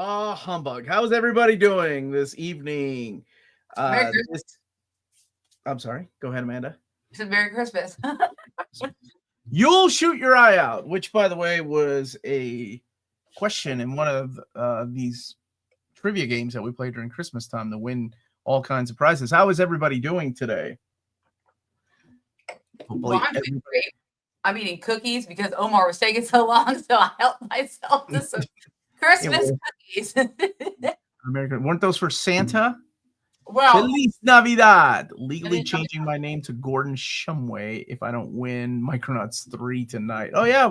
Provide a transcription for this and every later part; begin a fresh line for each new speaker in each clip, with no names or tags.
Oh, humbug. How's everybody doing this evening?
Merry Christmas.
I'm sorry. Go ahead, Amanda.
It's a Merry Christmas.
You'll shoot your eye out, which, by the way, was a question in one of these trivia games that we played during Christmas time to win all kinds of prizes. How is everybody doing today?
Well, I'm doing great. I'm eating cookies because Omar was taking so long, so I helped myself to some Christmas cookies.
American, weren't those for Santa?
Well,
Feliz Navidad. Legally changing my name to Gordon Shumway if I don't win Micronauts 3 tonight. Oh yeah,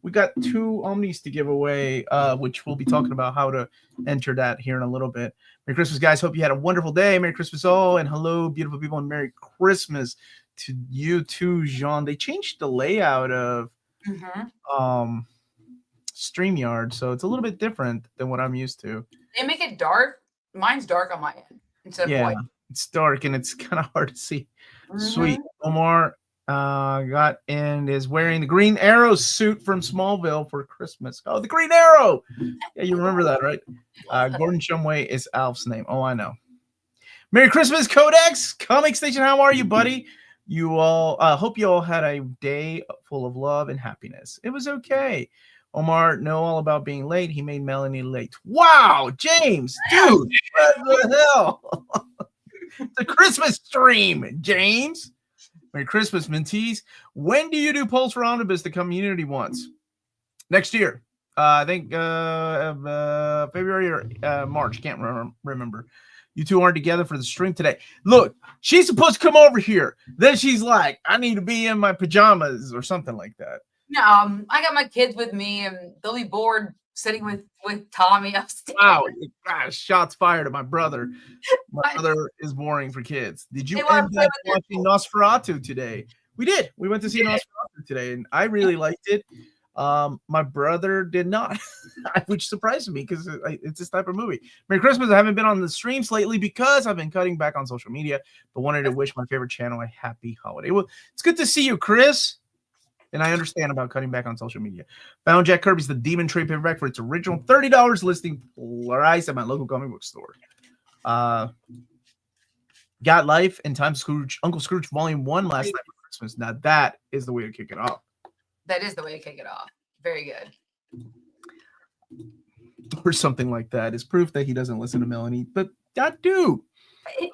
we got 2 Omnis to give away, which we'll be talking about how to enter that here in a little bit. Merry Christmas, guys. Hope you had a wonderful day. Merry Christmas all, and hello, beautiful people, and Merry Christmas to you too, Jean. They changed the layout of StreamYard, so it's a little bit different than what I'm used to.
They make it dark. Mine's dark on my end instead of white.
It's dark and it's kind of hard to see. Sweet. Omar got and is wearing the Green Arrow suit from Smallville for Christmas. Oh, the Green Arrow. Yeah, you remember that, right? Gordon Shumway is Alf's name. Oh, I know. Merry Christmas, Codex. Comic Station, how are you, buddy? You all, hope you all had a day full of love and happiness. It was okay. Omar know all about being late. He made Melanie late. Wow, James, dude, what the hell? The Christmas stream, James. Merry Christmas, mentees. When do you do polls for Omnibus the community wants? Next year. I think February or March. Can't remember. You two aren't together for the stream today. Look, she's supposed to come over here. Then she's like, I need to be in my pajamas or something like that.
No, I got my kids with me, and they'll be bored sitting with Tommy upstairs.
Wow, gosh, shots fired at my brother. My brother is boring for kids. Did you end up watching Nosferatu today? We did. We went to see Nosferatu today, and I really liked it. My brother did not, which surprised me because it's this type of movie. Merry Christmas. I haven't been on the streams lately because I've been cutting back on social media, but wanted to wish my favorite channel a happy holiday. Well, it's good to see you, Chris. And I understand about cutting back on social media. Found Jack Kirby's The Demon Trade paperback for its original $30 listing price at my local comic book store. Got Life and Uncle Scrooge Volume 1 last night for Christmas. Now that is the way to kick it off.
That is the way to kick it off. Very good.
Or something like that is proof that he doesn't listen to Melanie, but I do. I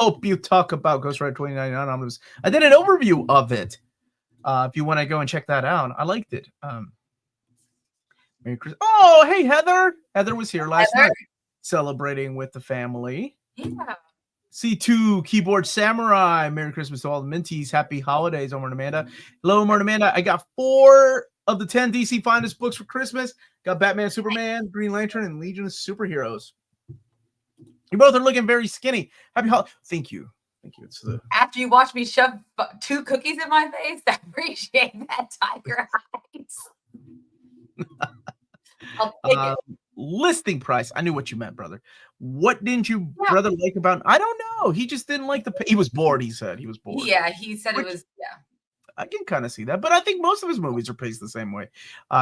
hope you talk about Ghost Rider 2099 Omnibus. I did an overview of it. If you want to go and check that out, I liked it. Merry Christmas. Oh, hey, Heather. Heather was here last night celebrating with the family.
Yeah.
C2 Keyboard Samurai. Merry Christmas to all the Minties. Happy holidays, Omar and Amanda. Hello, Omar and Amanda. I got 4 of the 10 DC Finest books for Christmas. Got Batman, Superman, Green Lantern, and Legion of Superheroes. You both are looking very skinny. Happy holidays. Thank you. It's
After you watch me shove 2 cookies in my face, I appreciate that, Tiger Eyes. I'll take it.
Listing price. I knew what you meant, brother. What didn't you, brother, like about? I don't know. He just didn't like he was bored. He said he was bored.
Yeah, he said it was. Yeah,
I can kind of see that, but I think most of his movies are paced the same way.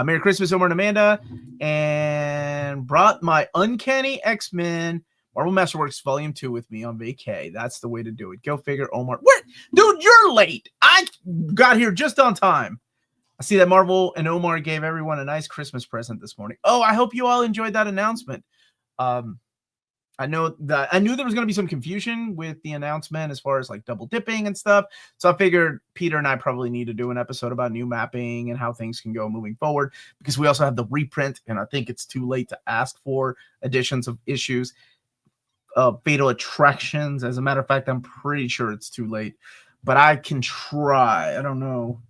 Merry Christmas, Omar and Amanda, and brought my Uncanny X-Men Marvel Masterworks Volume 2 with me on vacay. That's the way to do it. Go figure, Omar. What? Dude, you're late. I got here just on time. I see that Marvel and Omar gave everyone a nice Christmas present this morning. Oh, I hope you all enjoyed that announcement. I knew there was going to be some confusion with the announcement as far as like double dipping and stuff. So I figured Peter and I probably need to do an episode about new mapping and how things can go moving forward, because we also have the reprint, and I think it's too late to ask for additions of issues. Fatal Attractions. As a matter of fact, I'm pretty sure it's too late, but I can try. I don't know,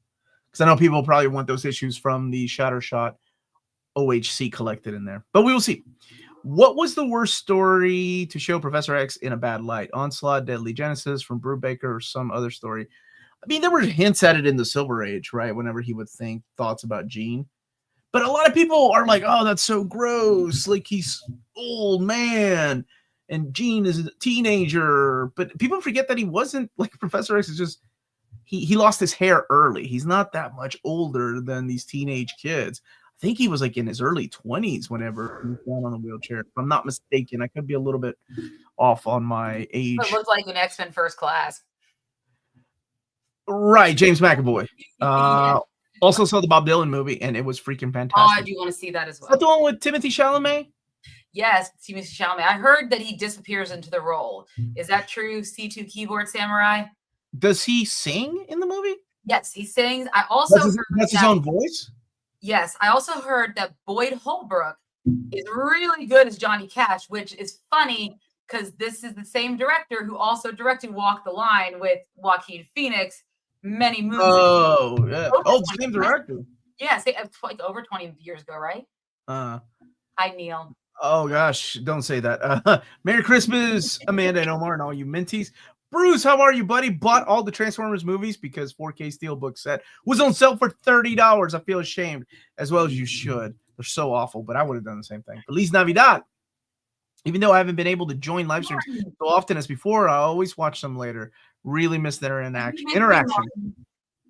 because I know people probably want those issues from the Shattershot OHC collected in there, but we will see. What was the worst story to show Professor X in a bad light? Onslaught, Deadly Genesis from Brubaker, or some other story? I mean, there were hints at it in the Silver Age, right? Whenever he would think thoughts about Jean. But a lot of people are like, oh, that's so gross. Like, he's old man. And Jean is a teenager, but people forget that he wasn't, like, Professor X is just, he lost his hair early. He's not that much older than these teenage kids. I think he was like in his early 20s whenever he was down on the wheelchair. If I'm not mistaken, I could be a little bit off on my age.
It looked like an X-Men First Class.
Right, James McAvoy.
Yeah.
Also saw the Bob Dylan movie, and it was freaking
Oh,
fantastic.
I do want to see that as
Is
well.
that the one with Timothée Chalamet?
Yes, Timothée Chalamet. I heard that he disappears into the role. Is that true, C2 Keyboard Samurai?
Does he sing in the movie?
Yes, he sings. I also
That's his own voice?
Yes, I also heard that Boyd Holbrook is really good as Johnny Cash, which is funny because this is the same director who also directed Walk the Line with Joaquin Phoenix many movies.
Oh, yeah. Oh, the same director.
Yes, like over 20 years ago, right? Hi, Neil.
Oh, gosh. Don't say that. Merry Christmas, Amanda and Omar and all you minties. Bruce, how are you, buddy? Bought all the Transformers movies because 4K Steelbook set was on sale for $30. I feel ashamed, as well as you should. They're so awful, but I would have done the same thing. Feliz Navidad. Even though I haven't been able to join live streams so often as before, I always watch them later. Really miss their interaction.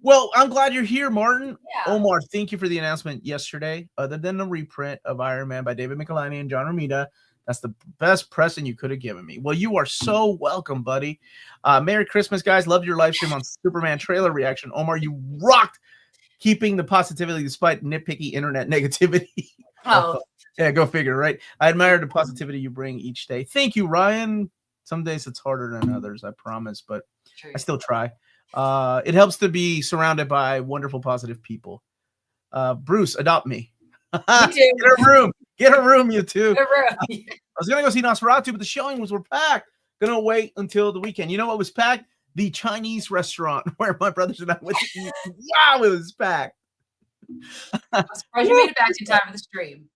Well, I'm glad you're here, Martin.
Yeah.
Omar, thank you for the announcement yesterday. Other than the reprint of Iron Man by David Michelinie and John Romita, that's the best present you could have given me. Well, you are so welcome, buddy. Merry Christmas, guys. Loved your live stream on Superman trailer reaction. Omar, you rocked keeping the positivity despite nitpicky internet negativity.
Oh.
Yeah, go figure, right? I admire the positivity you bring each day. Thank you, Ryan. Some days it's harder than others, I promise, but I still try. It helps to be surrounded by wonderful, positive people. Bruce, adopt me. Get a room, you two. I was going to go see Nosferatu, but the showings were packed. Going to wait until the weekend. You know what was packed? The Chinese restaurant where my brothers and I went to eat. Wow, it was packed.
I'm surprised you made it back in time for the stream.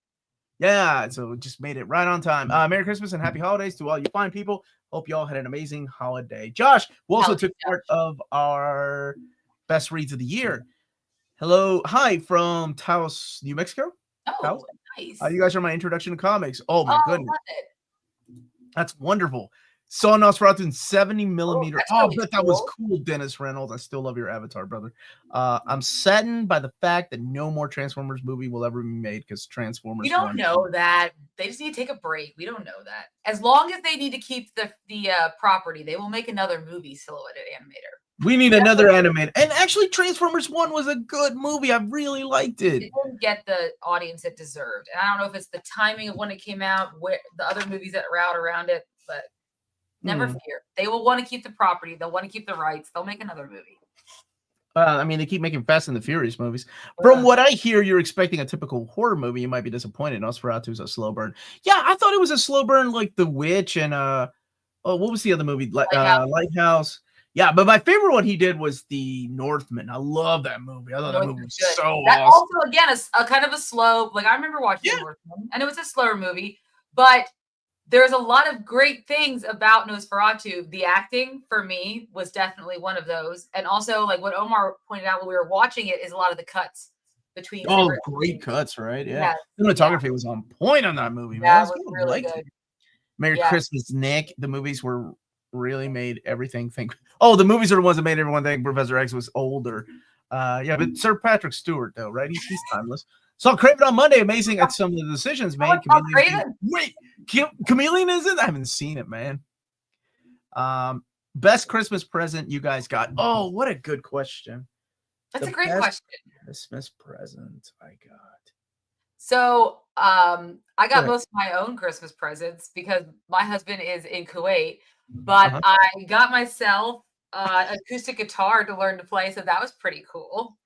Yeah, so just made it right on time. Merry Christmas and happy holidays to all you fine people. Hope you all had an amazing holiday. Josh, who also took part of our best reads of the year. Hello. Hi from Taos, New Mexico.
Oh,
Taos?
Nice.
You guys are my introduction to comics. Oh, my goodness.
Love it.
That's wonderful. Saw Nosferatu in 70 millimeter.
Really
but that was cool, Dennis Reynolds. I still love your avatar, brother. I'm saddened by the fact that no more Transformers movie will ever be made because Transformers.
We don't know that. They just need to take a break. We don't know that. As long as they need to keep the property, they will make another movie silhouetted animator.
We need another animated. And actually, Transformers 1 was a good movie. I really liked it.
It didn't get the audience it deserved. And I don't know if it's the timing of when it came out, where the other movies that were out around it, but never fear. They will want to keep the property. They'll want to keep the rights. They'll make another movie.
I mean, they keep making Fast and the Furious movies. From what I hear, you're expecting a typical horror movie. You might be disappointed. Nosferatu's a slow burn. Yeah, I thought it was a slow burn like The Witch and what was the other movie? Lighthouse. Yeah, but my favorite one he did was The Northman. I love that movie. I thought that movie was so awesome.
Also, again, a kind of a slow, like I remember watching The Northman, and it was a slower movie, but there's a lot of great things about Nosferatu. The acting, for me, was definitely one of those. And also, like what Omar pointed out when we were watching it, is a lot of the cuts between.
Oh, great cuts, right? Yeah. Cinematography was on point on that movie, man.
Yeah, it was really good.
Merry Christmas, Nick. The movies were really made everything think. Oh, the movies are the ones that made everyone think Professor X was older. But Sir Patrick Stewart, though, right? He's timeless. Saw Craven on Monday. Amazing at some of the decisions made. Chameleon is it? I haven't seen it, man. Best Christmas present you guys got? Oh, what a good question.
That's a great question.
Christmas present I got.
So I got most of my own Christmas presents because my husband is in Kuwait, but I got myself an acoustic guitar to learn to play, so that was pretty cool.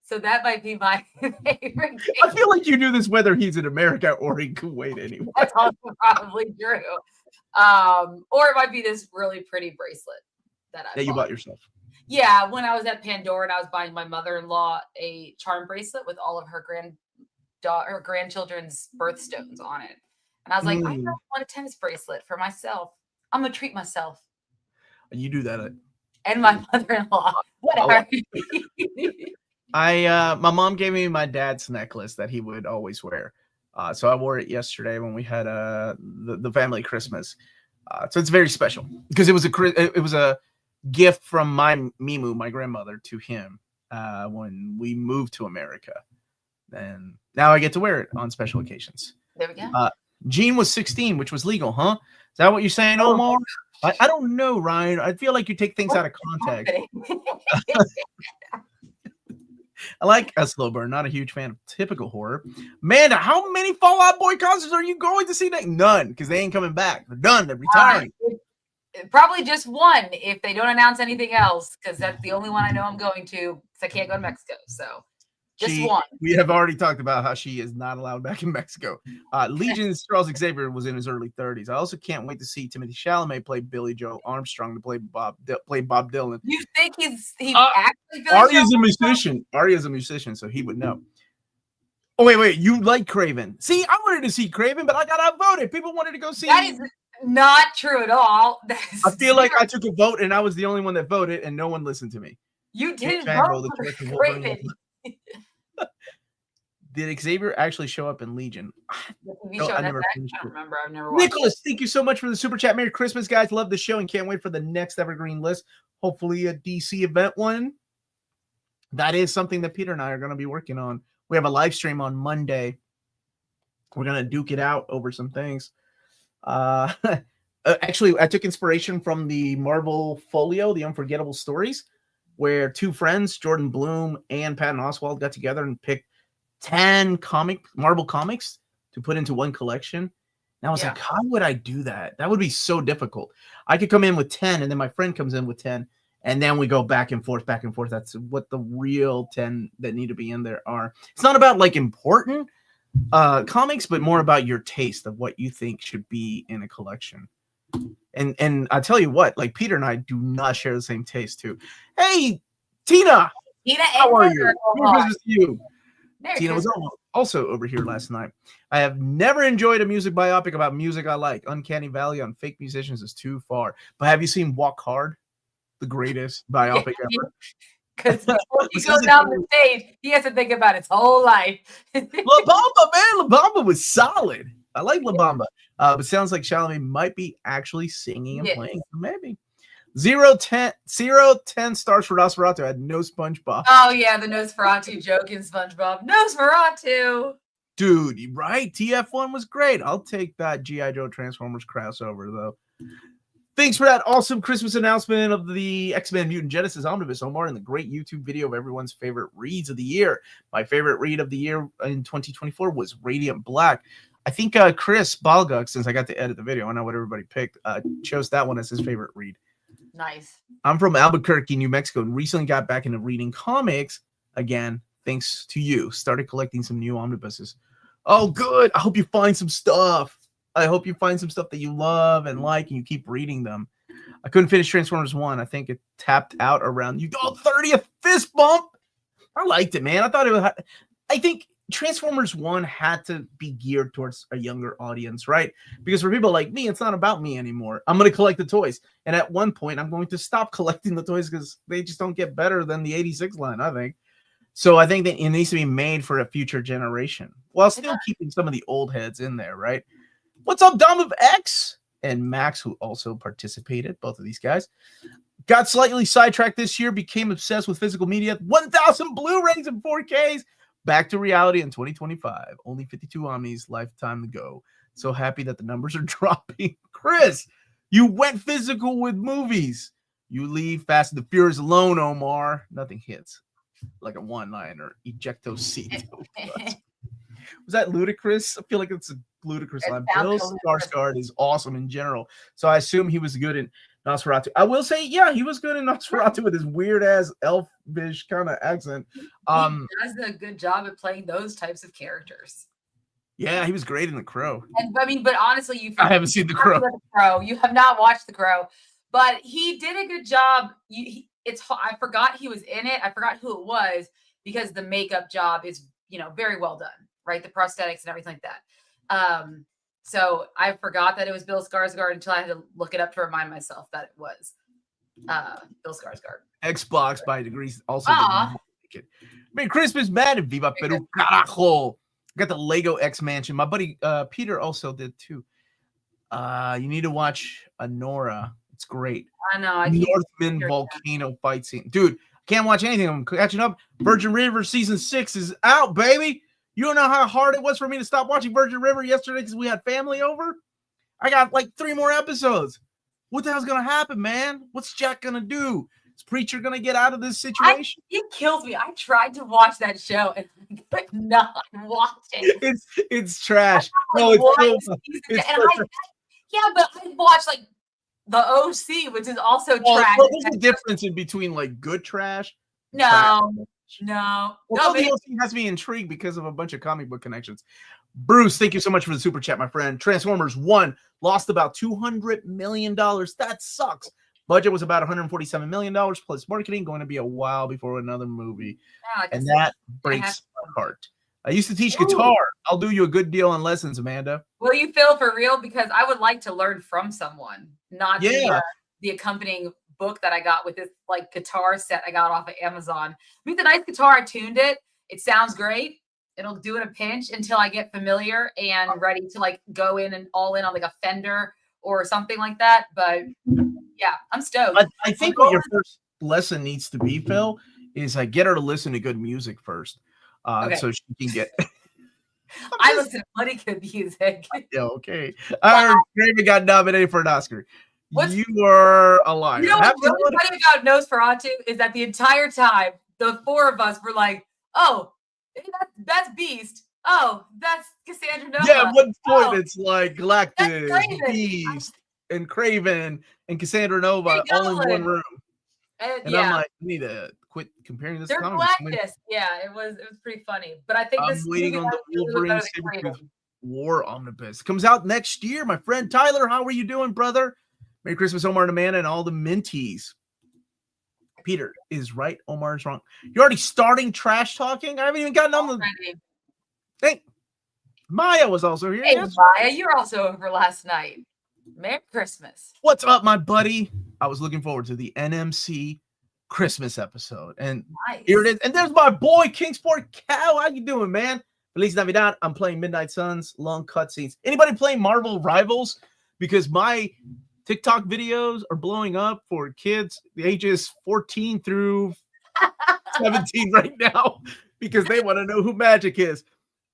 So that might be my favorite game.
I feel like you knew this whether he's in America or in Kuwait anyway.
That's also probably true. Or it might be this really pretty bracelet that
you bought yourself.
Yeah, when I was at Pandora and I was buying my mother-in-law a charm bracelet with all of her grandchildren's birthstones on it. And I was like, I don't want a tennis bracelet for myself. I'm going to treat myself.
You do that.
And my mother-in-law. Whatever.
My mom gave me my dad's necklace that he would always wear. So I wore it yesterday when we had the family Christmas. So it's very special because it was a gift from my Mimu, my grandmother, to him when we moved to America. and now I get to wear it on special occasions.
There we go.
Jean was 16, which was legal, huh? Is that what you're saying, Omar? I don't know, Ryan. I feel like you take things out of context. I like a slow burn. Not a huge fan of typical horror. Amanda, how many Fallout Boy concerts are you going to see next? None, because they ain't coming back. They're done. They're retiring.
Probably just one if they don't announce anything else, because that's the only one I know I'm going to, because I can't go to Mexico. So just one.
We have already talked about how she is not allowed back in Mexico. Legion's Charles Xavier was in his early 30s. I also can't wait to see Timothy Chalamet play Billy Joe Armstrong to play Bob Dylan.
You think he's actually Billy
Arya's a musician. Arya's a musician, so he would know. Oh, wait. You like Craven. See, I wanted to see Craven, but I got outvoted. People wanted to go see
That is not true at all.
I feel like I took a vote, and I was the only one that voted, and no one listened to me.
You didn't vote for Craven.
Did Xavier actually show up in Legion?
I never remember. I've never watched
Nicholas, thank you so much for the super chat. Merry Christmas, guys. Love the show and can't wait for the next Evergreen list. Hopefully a DC event one. That is something that Peter and I are going to be working on. We have a live stream on Monday. We're going to duke it out over some things. Actually, I took inspiration from the Marvel Folio, The Unforgettable Stories, where two friends, Jordan Bloom and Patton Oswalt, got together and picked 10 Marvel comics to put into one collection. And I was like, how would I do that? That would be so difficult. I could come in with 10 and then my friend comes in with 10 and then we go back and forth. That's what the real 10 that need to be in there are. It's not about like important comics, but more about your taste of what you think should be in a collection. And I tell you what, like Peter and I do not share the same taste too. Hey, Tina, how are you? Good business to you. Tina was also over here last night. I have never enjoyed a music biopic about music I like. Uncanny Valley on fake musicians is too far. But have you seen Walk Hard? The greatest biopic ever.
Because before he goes down the stage, he has to think about his whole life.
La Bamba, man. La Bamba was solid. I like La Bamba. But sounds like Chalamet might be actually singing and playing. Maybe. 0-10 stars for Nosferatu. I had no SpongeBob.
Oh, yeah, the Nosferatu joke in SpongeBob. Nosferatu.
Dude, right? TF1 was great. I'll take that G.I. Joe Transformers crossover, though. Thanks for that awesome Christmas announcement of the X-Men Mutant Genesis Omnibus, Omar, and the great YouTube video of everyone's favorite reads of the year. My favorite read of the year in 2024 was Radiant Black. I think Chris Balguk, since I got to edit the video, I know what everybody picked, chose that one as his favorite read.
Nice.
I'm from Albuquerque, New Mexico, and recently got back into reading comics again, thanks to you. Started collecting some new omnibuses. Oh, good. I hope you find some stuff. I hope you find some stuff that you love and like, and you keep reading them. I couldn't finish Transformers 1. I think it tapped out around 30th fist bump. I liked it, man. I thought it was. I think Transformers 1 had to be geared towards a younger audience, right? Because for people like me, it's not about me anymore. I'm going to collect the toys. And at one point, I'm going to stop collecting the toys because they just don't get better than the 86 line, I think. So I think that it needs to be made for a future generation while still keeping some of the old heads in there, right? What's up, Dom of X? And Max, who also participated, both of these guys. Got slightly sidetracked this year, became obsessed with physical media, 1,000 Blu-rays and 4Ks. Back to reality in 2025. Only 52 Omnis, lifetime to go. So happy that the numbers are dropping. Chris, you went physical with movies. You leave Fast and the Furious alone, Omar. Nothing hits like a one-liner. Ejectocito. Was that ludicrous? I feel like it's a ludicrous line. Bill Skarsgård is awesome in general. So I assume he was good in Nosferatu. I will say, yeah, he was good in Nosferatu with his weird-ass elfish kind of accent.
He does a good job at playing those types of characters.
Yeah, he was great in The Crow.
And I mean, but honestly,
I haven't seen The Crow.
You have not watched The Crow, but he did a good job. I forgot he was in it. I forgot who it was because the makeup job is, very well done, right? The prosthetics and everything like that. So I forgot that it was Bill Skarsgård until I had to look it up to remind myself that it was Bill Skarsgård.
Xbox by degrees also. Merry Christmas, man. Viva Peru, carajo. Got the Lego X Mansion. My buddy Peter also did too. You need to watch Anora. It's great.
I know.
Northman volcano fight scene. Dude, can't watch anything. I'm catching up. Virgin River season 6 is out, baby. You don't know how hard it was for me to stop watching Virgin River yesterday because we had family over? I got like 3 more episodes. What the hell's going to happen, man? What's Jack going to do? Is Preacher going to get out of this situation?
It kills me. I tried to watch that show and I could not watch it.
It's trash.
No, it's yeah, but I watched like the OC, which is also trash.
Well, there's a difference in between like good trash.
No.
Well, the OC has me intrigued because of a bunch of comic book connections. Bruce, thank you so much for the super chat, my friend. Transformers 1 lost about $200 million. That sucks. Budget was about $147 million plus marketing. Going to be a while before another movie. And that breaks my heart. I used to teach guitar. I'll do you a good deal on lessons, Amanda.
Will you feel for real? Because I would like to learn from someone, not the accompanying book that I got with this like guitar set I got off of Amazon. I mean, the nice guitar, I tuned it. It sounds great. It'll do in a pinch until I get familiar and ready to like go in and all in on like a Fender or something like that. But yeah, I'm stoked.
I think what your first lesson needs to be, Phil, is get her to listen to good music first. So she can get.
I listen to plenty good music.
Yeah, okay. Raven got nominated for an Oscar. You are a liar.
You know what's really funny about Nosferatu is that the entire time the 4 of us were like, "Oh, that's Beast. Oh, that's Cassandra Nova."
Yeah, at one point it's like Galactus, Beast, and Craven, and Cassandra Nova all in one room. And I'm like, I need to quit comparing this.
They're Galactus. Yeah, it was pretty funny. But I think
I'm waiting on the Wolverine Sabretooth War Omnibus. Comes out next year, my friend Tyler. How are you doing, brother? Merry Christmas, Omar and Amanda, and all the minties. Peter is right. Omar is wrong. You're already starting trash talking? I haven't even gotten on the. Hey, Maya was also here.
Hey, Maya, you were also over last night. Merry Christmas.
What's up, my buddy? I was looking forward to the NMC Christmas episode. And here it is. And there's my boy, Kingsport Cow. How you doing, man? Feliz Navidad. I'm playing Midnight Suns, long cutscenes. Anybody playing Marvel Rivals? Because my TikTok videos are blowing up for kids the ages 14 through 17 right now because they want to know who Magic is.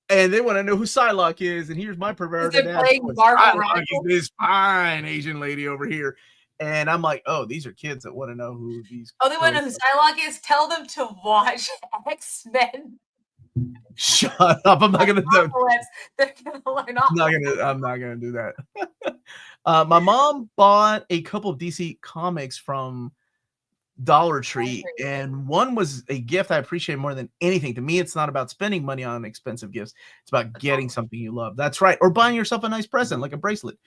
And they want to know who Psylocke is. And here's my perverted ass. Psylocke is this fine Asian lady over here. And I'm like, oh, these are kids that want to know who these.
Oh, they want to know who Psylocke is? Tell them to watch X-Men.
Shut up. I'm not going to do
They're going to learn all.
I'm not going to do that. My mom bought a couple of DC comics from Dollar Tree, and one was a gift I appreciate more than anything. To me, it's not about spending money on expensive gifts. It's about getting something you love. That's right. Or buying yourself a nice present, like a bracelet.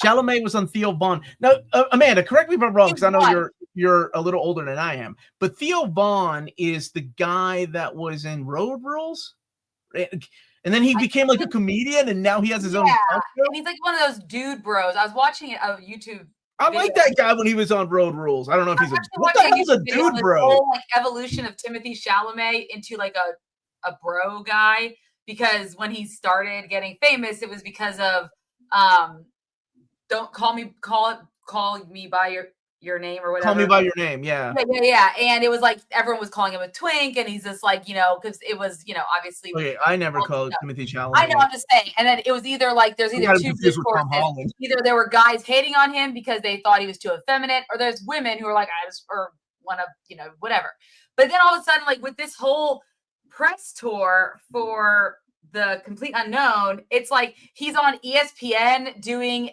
Chalamet was on Theo Vaughn. Now, Amanda, correct me if I'm wrong, because I know you're a little older than I am. But Theo Vaughn is the guy that was in Road Rules, and then he became like a comedian, and now he has his own.
And he's like one of those dude bros. I was watching a YouTube.
I like that guy when he was on Road Rules. I don't know if he's what the hell's a dude bro?
Whole, like, evolution of Timothy Chalamet into like a bro guy, because when he started getting famous, it was because of don't call me by your name or whatever.
Call me by your name, yeah.
Yeah. And it was like everyone was calling him a twink, and he's just like, because it was, obviously.
Okay, I never called Timothy Chalamet.
I know, I'm just saying. And then it was either like there's either two discourses. Either there were guys hating on him because they thought he was too effeminate, or there's women who are like, I just want to, whatever. But then all of a sudden, like with this whole press tour for The Complete Unknown, it's like he's on ESPN doing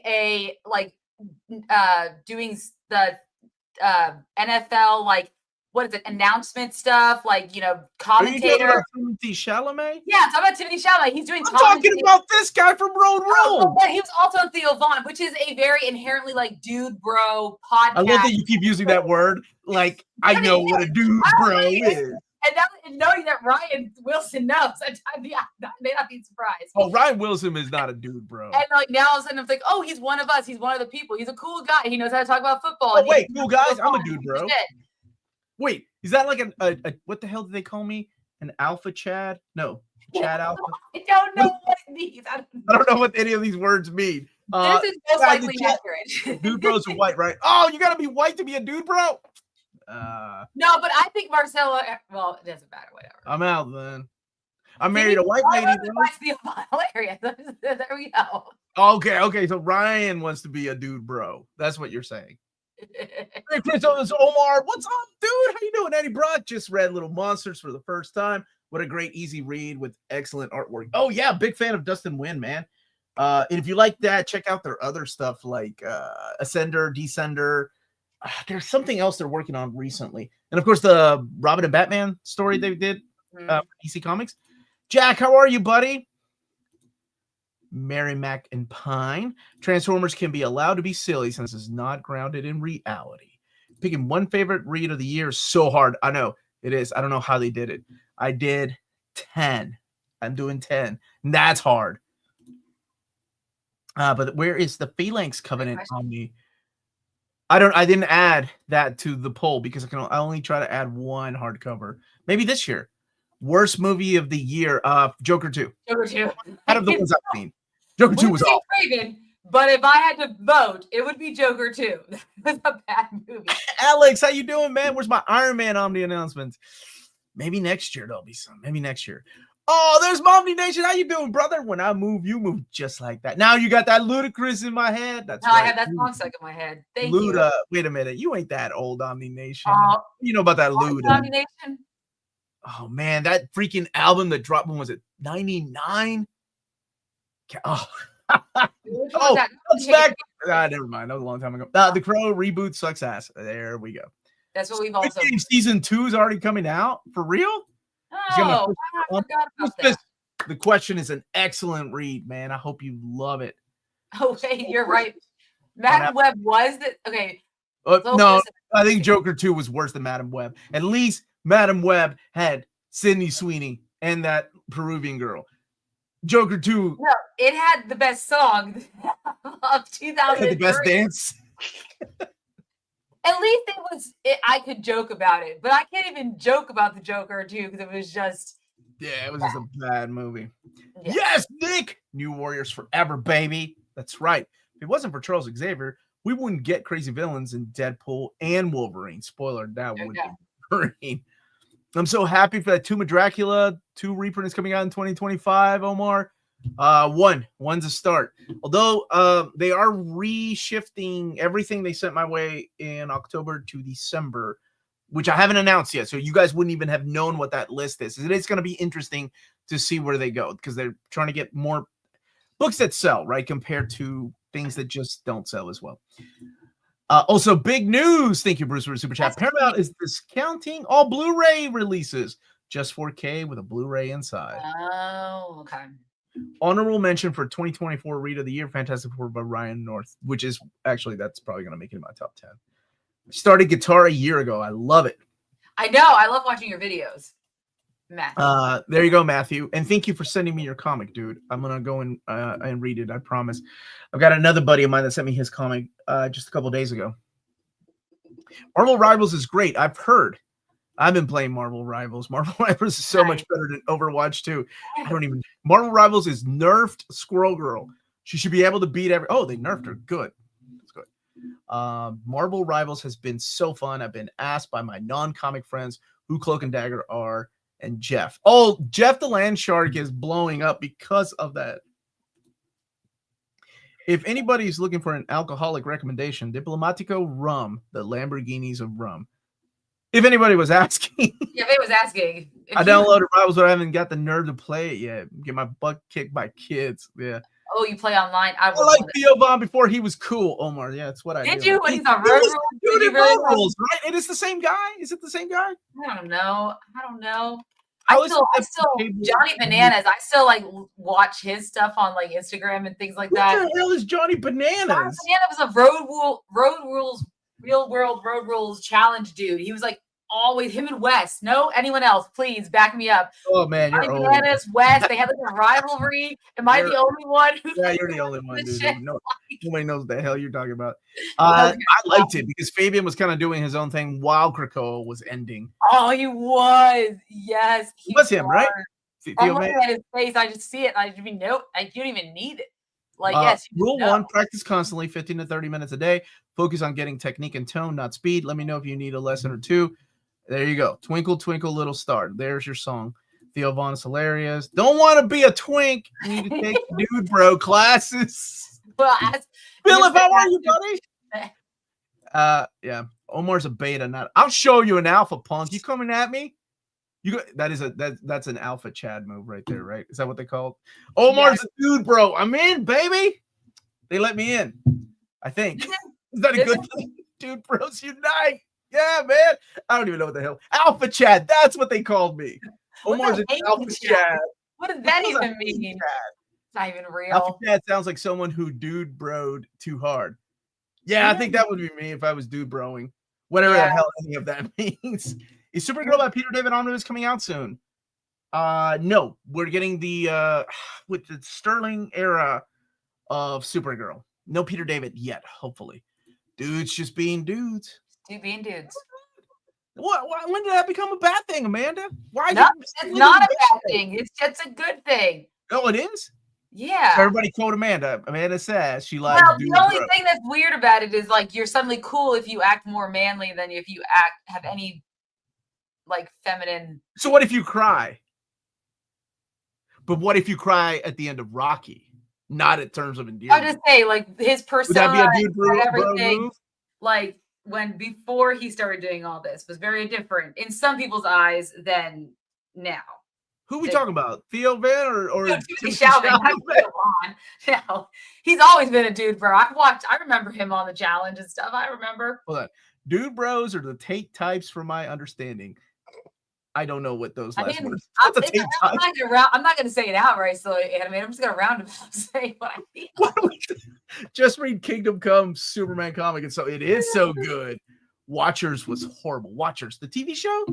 doing the NFL, like, what is it, announcement stuff, like, commentator. Are you talking about
Timothy Chalamet?
Yeah, I'm talking about Timothy Chalamet. He's doing.
I'm talking about this guy from Road Rules.
But he was also on Theo Vaughn, which is a very inherently like dude bro podcast. I love
that you keep using that word. Like, I know what a dude bro is.
And knowing that Ryan Wilson knows, I may not be surprised.
Oh, Ryan Wilson is not a dude, bro.
And like now all of a sudden it's like, oh, he's one of us. He's one of the people. He's a cool guy. He knows how to talk about football.
Oh, wait, cool guys? I'm a dude, bro. Wait, is that like a what the hell did they call me? An alpha Chad? No, Chad alpha.
I don't know what it means.
I don't know what any of these words mean.
This is most likely accurate.
Dude bros are white, right? Oh, you gotta be white to be a dude bro?
No, but I think Marcelo. Well, it doesn't matter. Whatever.
I'm out then. I married a white lady.
Hilarious. There we go.
Okay. So Ryan wants to be a dude, bro. That's what you're saying. Hey, Chris, it's Omar. What's up, dude? How you doing? Eddie Brock just read Little Monsters for the first time. What a great, easy read with excellent artwork. Oh yeah, big fan of Dustin Nguyen, man. And if you like that, check out their other stuff like Ascender, Descender. There's something else they're working on recently, and of course the Robin and Batman story they did for DC Comics. Jack, how are you, buddy? Mary Mac and Pine. Transformers can be allowed to be silly since it's not grounded in reality. Picking one favorite read of the year is so hard. I know it is. I don't know how they did it. I did 10. I'm doing 10. And that's hard. But where is the Phalanx Covenant on me? I didn't add that to the poll because I only try to add one hardcover. Maybe this year. Worst movie of the year, Joker 2.
Joker 2.
Out of the ones I've seen. Joker 2 was awful.
But if I had to vote, it would be Joker 2. It was a bad movie.
Alex, how you doing, man? Where's my Iron Man Omni announcements? Maybe next year there'll be some. Maybe next year. Oh, there's Omni Nation. How you doing, brother? When I move, you move just like that. Now you got that Ludacris in my head. That's
right. I had that song stuck in my head. Thank you.
Wait a minute. You ain't that old, Omni Nation. You know about that Luda.
Omni Nation?
Oh, man. That freaking album that dropped, when was it? 99? Oh. That's back. Never mind. That was a long time ago. The Crow reboot sucks ass. There we go.
That's what we've also.
Season 2 is already coming out for real.
Oh, I forgot about that.
The Question is an excellent read, man. I hope you love it.
Oh, wait, you're right. Madam Web was it? Okay.
No, I think Joker 2 was worse than Madam Web. At least Madam Web had Sydney Sweeney and that Peruvian girl. Joker 2.
No, it had the best song of 2000.
The best dance.
At least I could joke about it, but I can't even joke about the Joker 2 because it was just.
Yeah, it was just a bad movie. Yeah. Yes, Nick! New Warriors Forever, baby. That's right. If it wasn't for Charles Xavier, we wouldn't get crazy villains in Deadpool and Wolverine. Spoiler, that would be Wolverine. I'm so happy for that Tomb of Dracula 2 reprint is coming out in 2025, Omar. One's a start. Although they are reshifting everything they sent my way in October to December, which I haven't announced yet. So you guys wouldn't even have known what that list is. It's going to be interesting to see where they go because they're trying to get more books that sell, right? Compared to things that just don't sell as well. Also, big news. Thank you, Bruce, for the super chat. Paramount is discounting all Blu-ray releases. Just 4K with a Blu-ray inside.
Oh, okay.
Honorable mention for 2024 Read of the Year, Fantastic Four by Ryan North, which is actually, that's probably going to make it in my top 10. Started guitar a year ago. I love it.
I know. I love watching your videos, Matthew.
There you go, Matthew. And thank you for sending me your comic, dude. I'm going to go and read it. I promise. I've got another buddy of mine that sent me his comic just a couple days ago. Marvel Rivals is great. I've heard. I've been playing Marvel Rivals. Marvel Rivals is so much better than Overwatch 2. Marvel Rivals is nerfed Squirrel Girl. She should be able to beat every. Oh, they nerfed her. Good. That's good. Marvel Rivals has been so fun. I've been asked by my non-comic friends who Cloak and Dagger are and Jeff. Oh, Jeff the Land Shark is blowing up because of that. If anybody's looking for an alcoholic recommendation, Diplomatico Rum, the Lamborghinis of rum. If anybody was asking.
Yeah, if anybody was asking.
I downloaded Rivals, but I haven't got the nerve to play it yet. Get my butt kicked by kids. Yeah.
Oh, you play online? I
like Theo Von before he was cool, Omar. Yeah, that's what I did.
Did you? When he's on Road
Rules? Right? It is the same guy? Is it the same guy?
I don't know. I still Johnny Bananas. I still like watch his stuff on like Instagram and things like that.
What the hell is Johnny Bananas?
Johnny Bananas was a real world road rules challenge dude. He was like always him and Wes. No, anyone else, please back me up.
Oh man, you're
Johnny Bananas, Wes. They had like a rivalry. Am I the only one?
Yeah, you're the only one, dude. Nobody knows what the hell you're talking about. I liked it because Fabian was kind of doing his own thing while Krakoa was ending.
Oh, he was. Yes,
he was him, right?
I'm looking at his face. I just see it. I just nope. I don't even need it. Like, yes.
Rule 1, practice constantly, 15 to 30 minutes a day. Focus on getting technique and tone, not speed. Let me know if you need a lesson or two. There you go. Twinkle, twinkle, little star. There's your song. Theo Vaughn is hilarious. Don't want to be a twink. You need to take dude bro classes.
Well,
Philip, how are you, buddy? Yeah. Omar's a beta, not. I'll show you an alpha, punk. You coming at me? That's an alpha Chad move right there, right? Is that what they call it? Omar's a dude, bro. I'm in, baby. They let me in. I think. Is that a good thing? Dude bros unite. Yeah, man. I don't even know what the hell. Alpha Chad. That's what they called me. Omar's an alpha Chad.
What does that even mean? It's not even real.
Alpha Chad sounds like someone who dude broed too hard. Yeah, I think that would be me if I was dude broing. Whatever the hell any of that means. Is Supergirl by Peter David Omnibus coming out soon? No. We're getting the with the Sterling era of Supergirl. No Peter David yet, hopefully. Dudes just being dudes.
Dude being dudes.
What? When did that become a bad thing, Amanda? Why?
No, it's not a bad thing. It's just a good thing.
Oh, it is?
Yeah.
Everybody quote Amanda. Amanda says she likes dudes.
The only thing that's weird about it is like you're suddenly cool if you act more manly than if you have any like feminine.
So what if you cry? But what if you cry at the end of Rocky? Not in terms of endearment.
I'll just say, like, his persona
Would that be a dude bro
everything,
move?
like, before he started doing all this was very different in some people's eyes than now.
Who are we talking about? Theo Van or
No, he's always been a dude bro. I remember him on the challenge and stuff. I remember.
Hold on. Dude bros are the Tate types from my understanding. I don't know what those last words.
I'm not going to say it outright, so I'm just going to roundabout say what I feel.
Just read Kingdom Come Superman comic, and so it is so good. Watchers was horrible. Watchers, the TV show.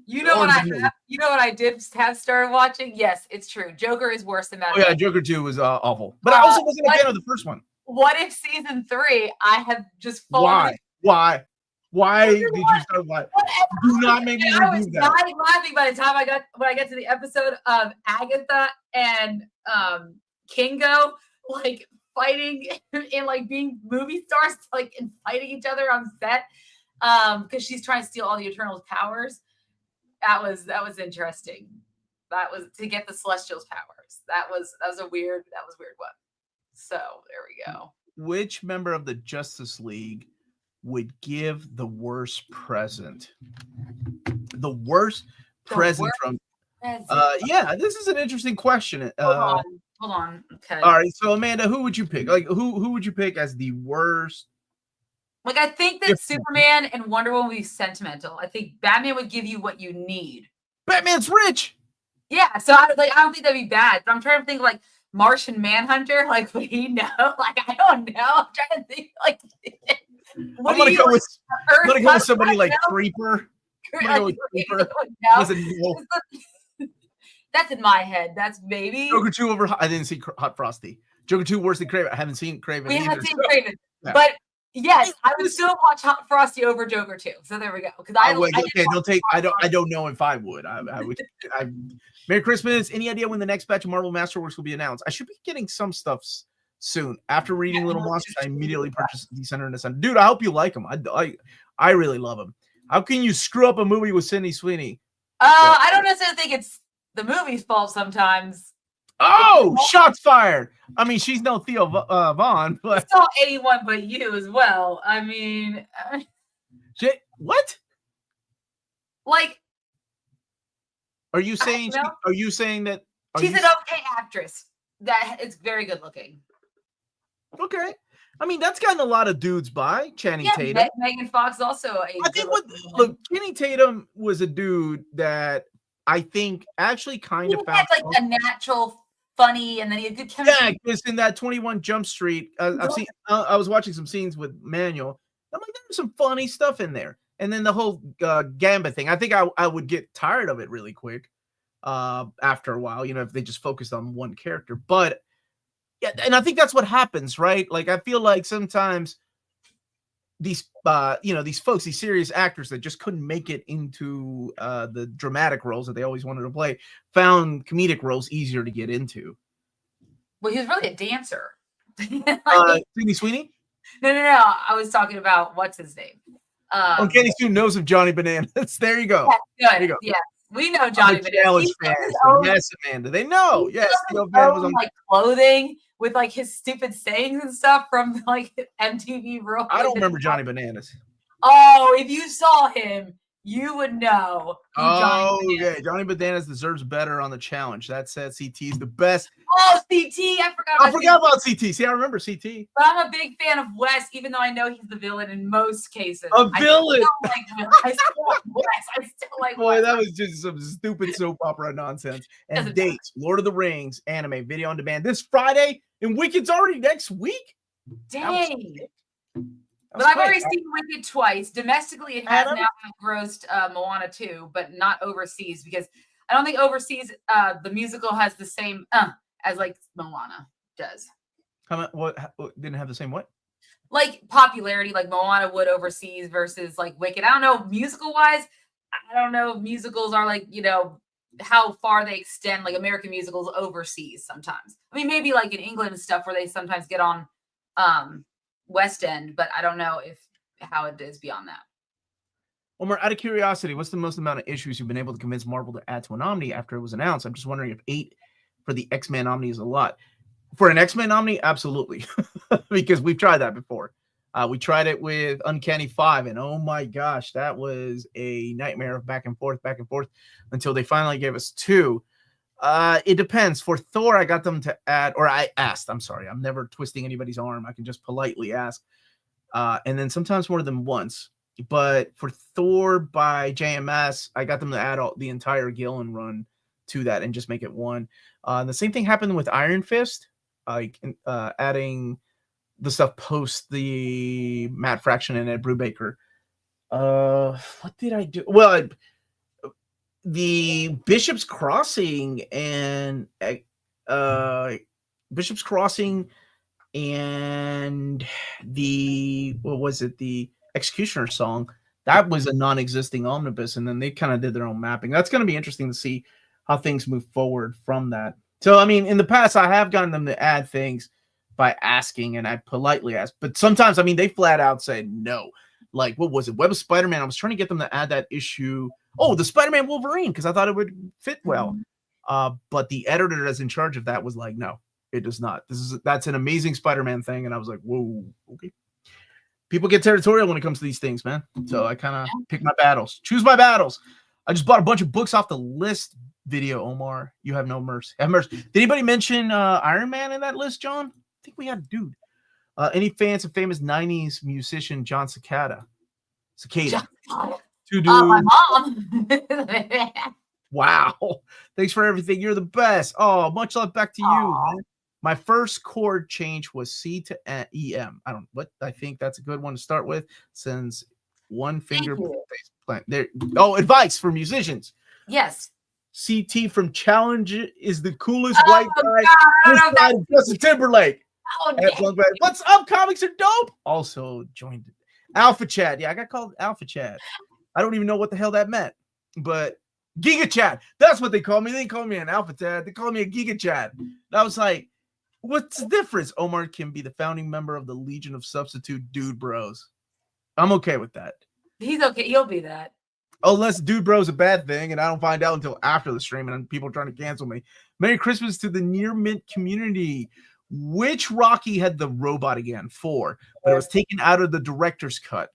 You know what I did have started watching? Yes, it's true. Joker is worse than that.
Oh yeah, Joker 2 was awful. But I also wasn't a fan of the first one.
What if season 3? I have just fallen.
Why? Why did you start watching? Do not make me review that.
I was dying laughing by the time I got to the episode of Agatha and Kingo like fighting and like being movie stars like and fighting each other on set because she's trying to steal all the Eternals' powers. That was interesting. That was to get the Celestials' powers. That was a weird one. So there we go.
Which member of the Justice League would give the worst present? The worst present from yeah, this is an interesting question.
Hold on. Okay.
All right, so Amanda, who would you pick? Like who would you pick as the worst?
Like I think that Superman and Wonder Woman would be sentimental. I think Batman would give you what you need.
Batman's rich.
Yeah, so I don't think that'd be bad. But I'm trying to think like Martian Manhunter. Like would he know? Like I don't know. I'm trying to think like.
I'm gonna go with somebody like Creeper.
That's in my head. That's maybe
Joker 2 over. I didn't see Hot Frosty. Joker 2 worse than Craven. I haven't seen Craven.
We haven't seen Craven, but yes, I would still watch Hot Frosty over Joker 2. So there we go. Because I
don't know if I would. I would. Merry Christmas. Any idea when the next batch of Marvel Masterworks will be announced? I should be getting some stuff soon. After reading Little Monsters, I immediately purchased Descender and Descender. Dude, I hope you like him. I really love him. How can you screw up a movie with Sydney Sweeney?
I don't necessarily think it's the movie's fault sometimes.
Oh, shots fired. I mean, she's no Theo Vaughn, but
it's all anyone but you as well. I mean,
what?
Like,
are you saying that
she's an okay actress that is very good looking?
Okay. I mean, that's gotten a lot of dudes by Channing Tatum.
Megan Fox also.
I think Channing Tatum was a dude that I think actually kind of found
like a natural funny, and then he had good chemistry.
Yeah, because in that 21 Jump Street, I was watching some scenes with Manuel. I'm like, there's some funny stuff in there. And then the whole Gambit thing, I think I would get tired of it really quick after a while, if they just focused on one character. But yeah, and I think that's what happens, right? Like, I feel like sometimes these folks, these serious actors that just couldn't make it into the dramatic roles that they always wanted to play, found comedic roles easier to get into.
Well, he was really a dancer.
Sydney Sweeney?
No. I was talking about what's his name.
Uncanny Sue knows of Johnny Bananas. There you go.
Yeah,
There you go.
Yeah, we know
I'm
Johnny
a
Bananas.
challenge
He's
fan.
his
So
own,
yes, Amanda. They know.
he's
Yes,
got
Theo
his
Van was
own,
on.
like clothing with like his stupid sayings and stuff from like MTV World.
I
Like,
don't remember Johnny Bananas.
Oh, if you saw him, you would know who Johnny Bananas.
Okay. Johnny Bananas deserves better on the challenge. That said, CT is the best.
Oh, CT. I
forgot about CT. See, I remember CT.
But I'm a big fan of Wes, even though I know he's the villain in most cases.
A villain.
I still like Wes. I still like
Boy,
Wes.
that was just some stupid soap opera nonsense. And dates, Lord of the Rings, anime, video on demand this Friday, and Wicked's already next week.
Dang. But I've already seen Wicked twice. Domestically, it has now grossed Moana 2, but not overseas, because I don't think overseas the musical has the same as like Moana does.
What didn't have the same what?
Like popularity, like Moana would overseas versus like Wicked. I don't know, musical wise, I don't know if musicals are like, you know, how far they extend, like American musicals overseas sometimes. I mean, maybe like in England and stuff where they sometimes get on West End, but I don't know if how it is beyond that.
Omar, out of curiosity, what's the most amount of issues you've been able to convince Marvel to add to an Omni after it was announced? I'm just wondering if 8 for the X-Men Omni is a lot. For an X-Men Omni, absolutely. Because we've tried that before. We tried it with Uncanny 5, and oh my gosh, that was a nightmare of back and forth, until they finally gave us 2. It depends. For Thor, I got them to add, or I asked, I'm sorry, I'm never twisting anybody's arm. I can just politely ask. And then sometimes more than once. But for Thor by JMS, I got them to add the entire Gillen run to that and just make it 1. The same thing happened with Iron Fist, adding the stuff post the Matt Fraction and Ed Brubaker. What did I do? Well, the Bishop's Crossing and Bishop's Crossing and the the Executioner song, that was a non-existing omnibus, and then they kind of did their own mapping. That's going to be interesting to see how things move forward from that. So, I mean, in the past, I have gotten them to add things by asking, and I politely ask. But sometimes, I mean, they flat out say no. Like, what was it? Web of Spider-Man. I was trying to get them to add that issue. Oh, the Spider-Man Wolverine, because I thought it would fit well. But the editor that's in charge of that was like, no, it does not. That's an amazing Spider-Man thing. And I was like, whoa, okay. People get territorial when it comes to these things, man. So I kind of pick my battles, choose my battles. I just bought a bunch of books off the list video, Omar. You have no mercy. Have mercy. Did anybody mention Iron Man in that list, John? I think we had a dude. Any fans of famous 90s musician John Cicada? Cicada. To do.
My mom.
Wow. Thanks for everything. You're the best. Oh, much love back to you, man. My first chord change was C to EM. I don't what I think that's a good one to start with, since one finger plant there. Oh, advice for musicians.
Yes.
CT from Challenge is the coolest white guy. Justin Timberlake. What's up? Comics are dope. Also joined Alpha Chad. Yeah, I got called Alpha Chad. I don't even know what the hell that meant, but Giga Chad. That's what they call me. They didn't call me an Alpha Chad. They called me a Giga Chad. And I was like, what's the difference? Omar can be the founding member of the Legion of Substitute Dude Bros. I'm okay with that.
He's okay. He'll be that.
Unless Dude Bro is a bad thing, and I don't find out until after the stream, and people are trying to cancel me. Merry Christmas to the Near Mint community. Which Rocky had the robot again? 4, but it was taken out of the director's cut.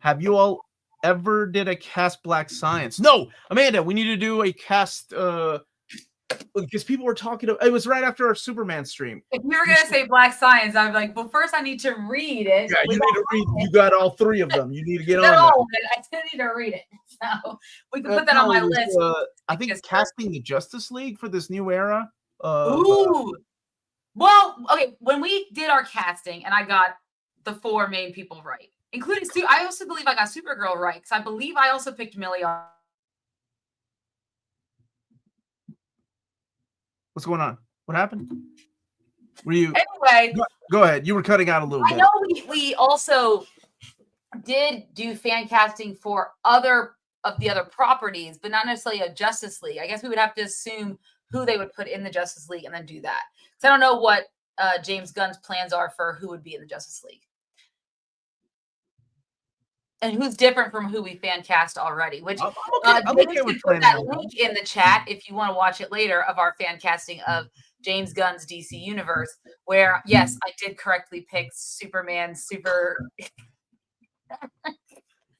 Have you all ever did a cast Black Science? No, Amanda, we need to do a cast because people were talking about it. Was right after our Superman stream.
If you were gonna say Black Science, I'm like, well, first I need to read it.
Yeah, you need to read. You got all 3 of them. You need to get on
all of it. I still need to read it. So we can put that on my list.
I think casting the Justice League for this new era.
Ooh. Well, okay. When we did our casting, and I got the 4 main people right, including Sue. I also believe I got Supergirl right, because I believe I also picked Millie.
What's going on? What happened? Were you
anyway?
Go ahead. You were cutting out a little bit.
I know we also did do fan casting for other of the other properties, but not necessarily a Justice League. I guess we would have to assume who they would put in the Justice League and then do that. Because I don't know what James Gunn's plans are for who would be in the Justice League. and who's different from who we fan cast already. Which
I'm okay
James
with
can put
trying
that
to-
link in the chat if you want to watch it later of our fan casting of James Gunn's DC universe. Where yes, I did correctly pick Superman.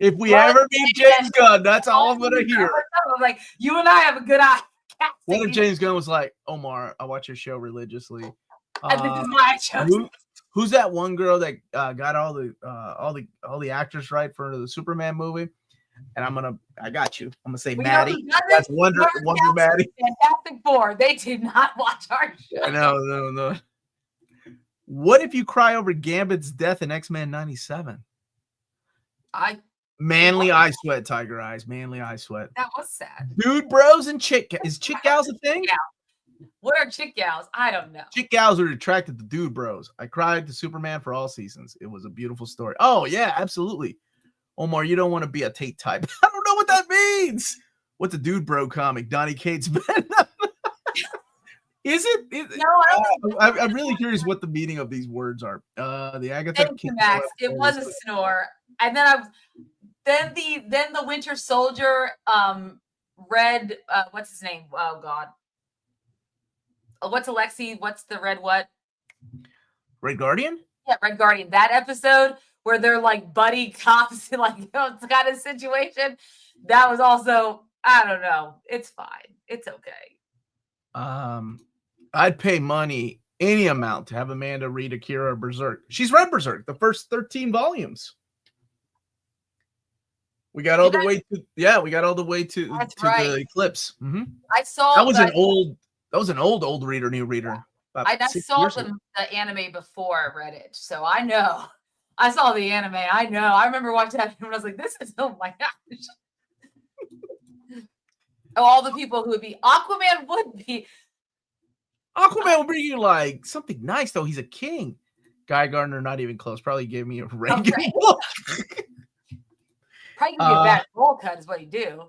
If we ever meet James Gunn, that's all I'm gonna hear.
I'm like, you and I have a good eye.
What if James Gunn was like, Omar, I watch your show religiously.
And this is my choice.
Who's that one girl that got all the actors right for the Superman movie? And I got you. I'm gonna say Maddie. That's Wonder Maddie.
Fantastic Four. They did not watch our show.
No. What if you cry over Gambit's death in X-Men 97? Manly eye sweat, Tiger Eyes. Manly eye sweat.
That was sad.
Dude, bros, and is chick gals a thing?
Yeah. What are chick gals? I don't know.
Chick gals are attracted to dude bros. I cried to Superman for all seasons. It was a beautiful story. Oh, yeah, absolutely. Omar, you don't want to be a Tate type. I don't know what that means. What's a dude bro comic? Donnie Cates Ben. Is it?
No, I don't.
I'm really curious what the meaning of these words are. The Agatha.
Thank you, Max. It was a snore, and then the Winter Soldier read what's his name? Oh God. What's Alexi? What's the red what?
Red Guardian?
Yeah, Red Guardian. That episode where they're like buddy cops, like it's kind of situation. That was also, I don't know. It's fine. It's okay.
I'd pay money, any amount, to have Amanda read Akira Berserk. She's read Berserk, the first 13 volumes. We got all the way to the Eclipse. Mm-hmm.
I saw
that was an old reader, new reader.
I saw the anime before I read it, so I know. I saw the anime. I know. I remember watching that and I was like, "This is oh my gosh!" All the people who would be Aquaman would be
like something nice though. He's a king. Guy Gardner, not even close. Probably gave me a ranking.
Okay. Probably gonna be a bad roll cut is what he do.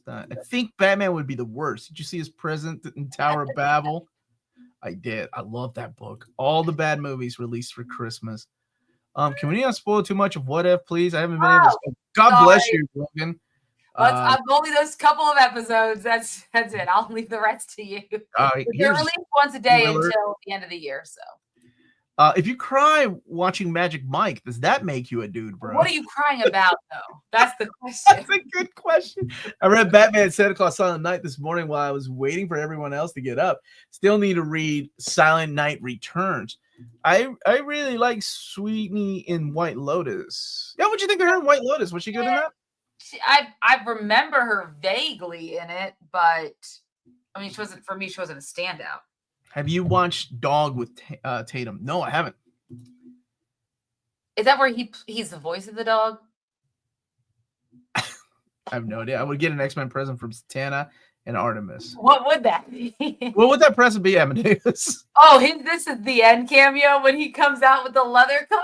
I think Batman would be the worst. Did you see his present in Tower of Babel? I did. I love that book. All the bad movies released for Christmas. Can we not spoil too much of What If, please? I haven't been able to. God bless you, Logan.
I've only those couple of episodes. That's it. I'll leave the rest to you. They're released once a day until the end of the year. So,
if you cry watching Magic Mike, does that make you a dude, bro?
What are you crying about, though? That's the question.
That's a good question. I read Batman Santa Claus Silent Night this morning while I was waiting for everyone else to get up. Still need to read Silent Night Returns. I really like Sweetie in White Lotus. Yeah, what'd you think of her in White Lotus? Was she good in that?
I remember her vaguely in it, but I mean, she wasn't a standout.
Have you watched Dog with Tatum? No, I haven't.
Is that where he's the voice of the dog?
I have no idea. I would get an X-Men present from Satana and Artemis.
What would that be?
What would that present be, Amadeus?
Oh, this is the end cameo when he comes out with the leather coat.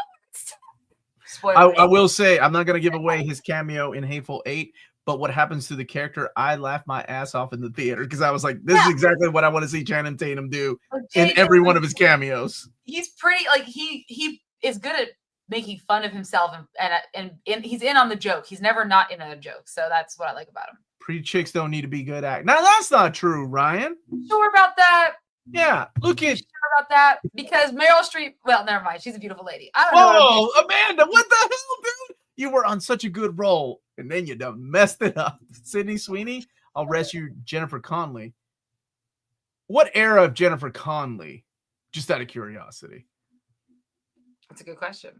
I will say, I'm not going to give away his cameo in Hateful Eight, but what happens to the character, I laughed my ass off in the theater because I was like, this is exactly what I want to see Channing Tatum do in every one of his cameos.
He's pretty, like, he is good at making fun of himself and he's in on the joke. He's never not in on a joke. So that's what I like about him.
Pretty chicks don't need to be good at. Now, that's not true, Ryan.
Sure about that?
Yeah, look at.
Sure about that? Because Meryl Streep, well, never mind. She's a beautiful lady. I don't
know. Amanda, what the hell, dude? You were on such a good roll, and then you done messed it up. Sydney Sweeney, I'll rescue Jennifer Connelly. What era of Jennifer Connelly? Just out of curiosity.
That's a good question.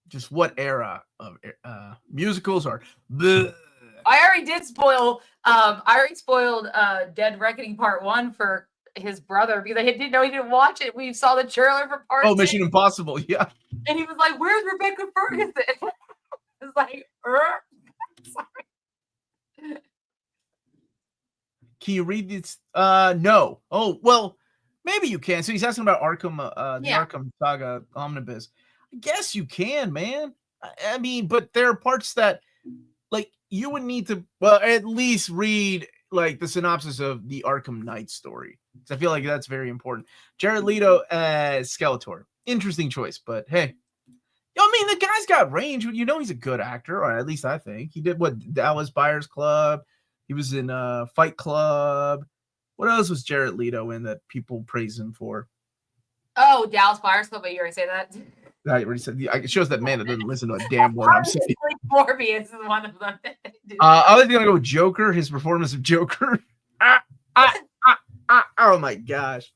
Just what era of musicals are? Bleh.
I already spoiled Dead Reckoning Part 1 for his brother because I didn't know he didn't watch it. We saw the trailer for Part 2.
Mission Impossible, yeah.
And he was like, "Where's Rebecca Ferguson?" It's like, sorry.
Can you read this? No. Oh, well, maybe you can. So he's asking about Arkham, the Arkham Saga omnibus. I guess you can, man. I mean, but there are parts that, like, you would need to, well, at least read like the synopsis of the Arkham Knight story. Because I feel like that's very important. Jared Leto as Skeletor. Interesting choice, but hey, I mean, the guy's got range. You know, he's a good actor, or at least I think. He did what? Dallas Buyers Club. He was in Fight Club. What else was Jared Leto in that people praise him for?
Oh, Dallas Buyers Club. But you already say that.
I already said. It shows that man that doesn't listen to a damn word I'm saying.
Morbius is one of them.
I was gonna go Joker. His performance of Joker. Oh my gosh.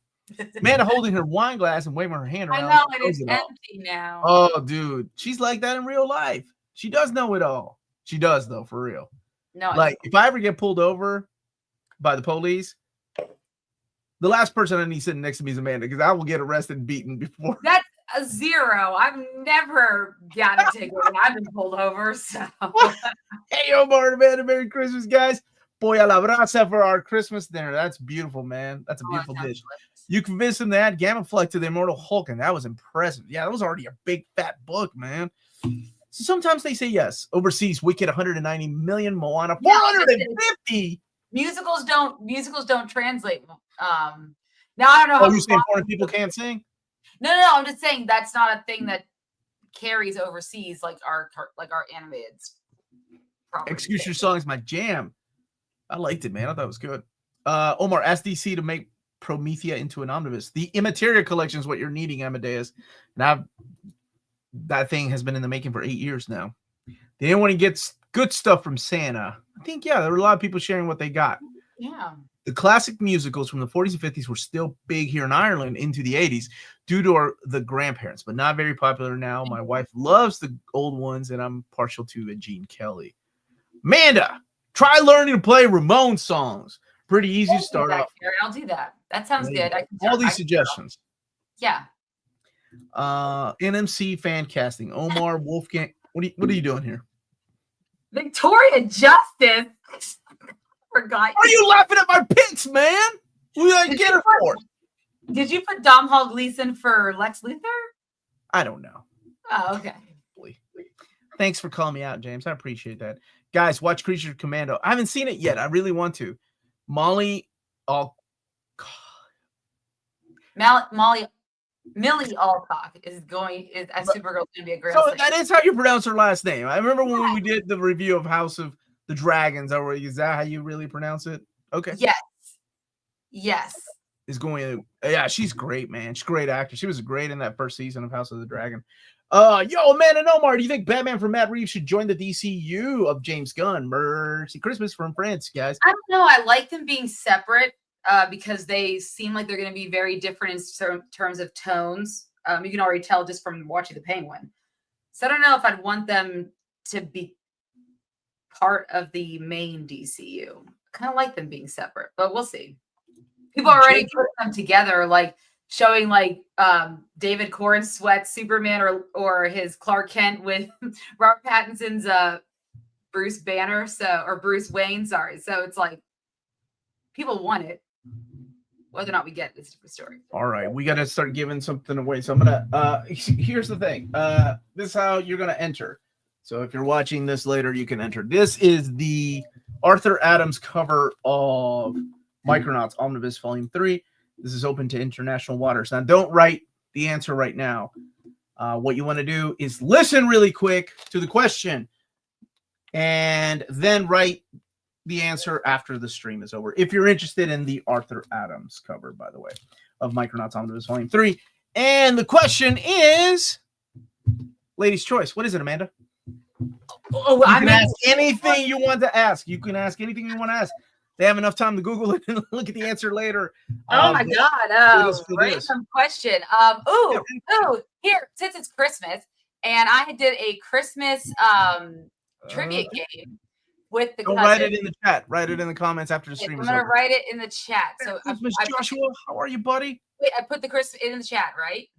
Amanda holding her wine glass and waving her hand around.
I know, and it's empty now.
Oh, dude. She's like that in real life. She does know it all. She does, though, for real.
No,
like, if I ever get pulled over by the police, the last person I need sitting next to me is Amanda, because I will get arrested and beaten before.
That's a 0. I've never got a ticket when I've been pulled over, so.
Hey, Omar and Amanda, Merry Christmas, guys. Boy a la brasa for our Christmas dinner. That's beautiful, man. That's a beautiful dish. You convinced him to add Gamma Fleck to the Immortal Hulk, and that was impressive. Yeah, that was already a big fat book, man. So sometimes they say yes. Overseas, Wicked 190 million, Moana 450.
Musicals don't translate. Now I don't know.
Oh, you're saying foreign people can't sing?
No. I'm just saying that's not a thing that carries overseas like our animated.
Excuse Your Song is my jam. I liked it, man. I thought it was good. Omar, asked DC to make Promethea into an omnibus. The Immateria collection is what you're needing, Amadeus. Now, that thing has been in the making for 8 years now. Did anyone get good stuff from Santa? I think, yeah, there were a lot of people sharing what they got.
Yeah.
The classic musicals from the 40s and 50s were still big here in Ireland into the 80s due to the grandparents, but not very popular now. My wife loves the old ones, and I'm partial to Gene Kelly. Amanda, try learning to play Ramon songs. Pretty easy to start off.
I'll do that. That sounds good.
All these suggestions.
Yeah.
NMC fan casting. Omar, Wolfgang. What are you doing here?
Victoria Justice. Forgot.
Are you laughing at my picks, man? What did I get her for?
Did you put Domhnall Gleeson for Lex Luthor?
I don't know.
Oh, okay.
Thanks for calling me out, James. I appreciate that. Guys, watch Creature Commando. I haven't seen it yet. I really want to. Millie
Alcock is as Supergirl's going to be a great.
So that is how you pronounce her last name. I remember when we did the review of House of the Dragons. Is that how you really pronounce it? Okay.
Yes.
Is going. Yeah, she's great, man. She's a great actor. She was great in that first season of House of the Dragon. Yo, Amanda and Omar, do you think Batman from Matt Reeves should join the DCU of James Gunn? Mercy Christmas from France, guys.
I don't know. I like them being separate because they seem like they're going to be very different in terms of tones. You can already tell just from watching The Penguin. So I don't know if I'd want them to be part of the main DCU. I kind of like them being separate, but we'll see. People already put them together, like showing like David Corn Sweat's Superman or his Clark Kent with Robert Pattinson's Bruce Banner, or Bruce Wayne, sorry. So it's like people want it. Whether or not we get it is a different story.
All right, we got to start giving something away. So I'm gonna. Here's the thing. This is how you're gonna enter. So if you're watching this later, you can enter. This is the Arthur Adams cover of Micronauts Omnibus Volume 3. This is open to international waters. Now, don't write the answer right now. What you want to do is listen really quick to the question and then write the answer after the stream is over. If you're interested in the Arthur Adams cover, by the way, of Micronauts Omnibus Volume 3. And the question is, ladies' choice. What is it, Amanda?
Oh,
you can ask anything you want to ask. You can ask anything you want to ask. They have enough time to Google it and look at the answer later.
Oh my God. Random question. Here, since it's Christmas, and I did a Christmas trivia game with the
write it in the chat. Write it in the comments after the stream is over.
I'm going to write it in the chat. So
Christmas, Joshua, how are you, buddy?
Wait, I put the Christmas in the chat, right?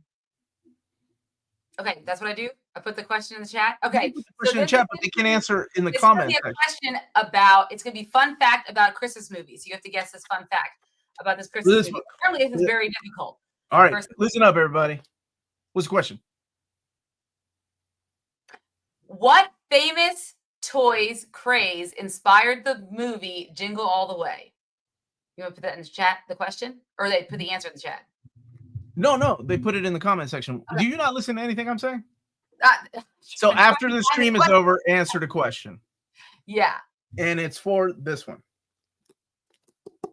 Okay, that's what I do. I put the question in the chat. Okay,
put the question in the chat, but they can answer in the comments.
It's going to be a question about. It's going to be fun fact about Christmas movies. You have to guess this fun fact about this Christmas movie. Apparently, this is very difficult.
All right, listen up, everybody. What's the question?
What famous toys craze inspired the movie Jingle All the Way? You want to put that in the chat? The question, or they put the answer in the chat?
No, they put it in the comment section. Okay. Do you not listen to anything I'm saying? So after the stream is over, answer the question.
Yeah.
And it's for this one.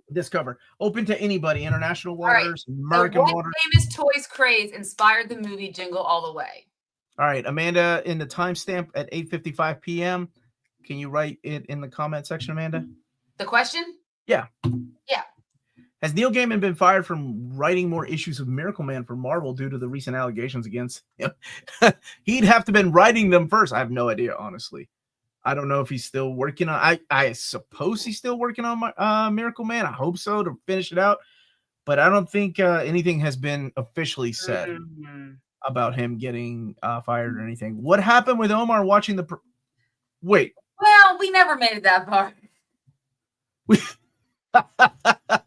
This cover. Open to anybody. International waters,
right.
American
what
waters.
Famous toys craze inspired the movie Jingle All the Way?
All right. Amanda, in the timestamp at 8:55 p.m. Can you write it in the comment section, Amanda?
The question?
Yeah.
Yeah.
Has Neil Gaiman been fired from writing more issues of Miracleman for Marvel due to the recent allegations against him? He'd have to been writing them first. I have no idea, honestly. I don't know if he's still working on. I suppose he's still working on my Miracleman. I hope so to finish it out. But I don't think anything has been officially said about him getting fired or anything. What happened with Omar watching the? Wait.
Well, we never made it that far.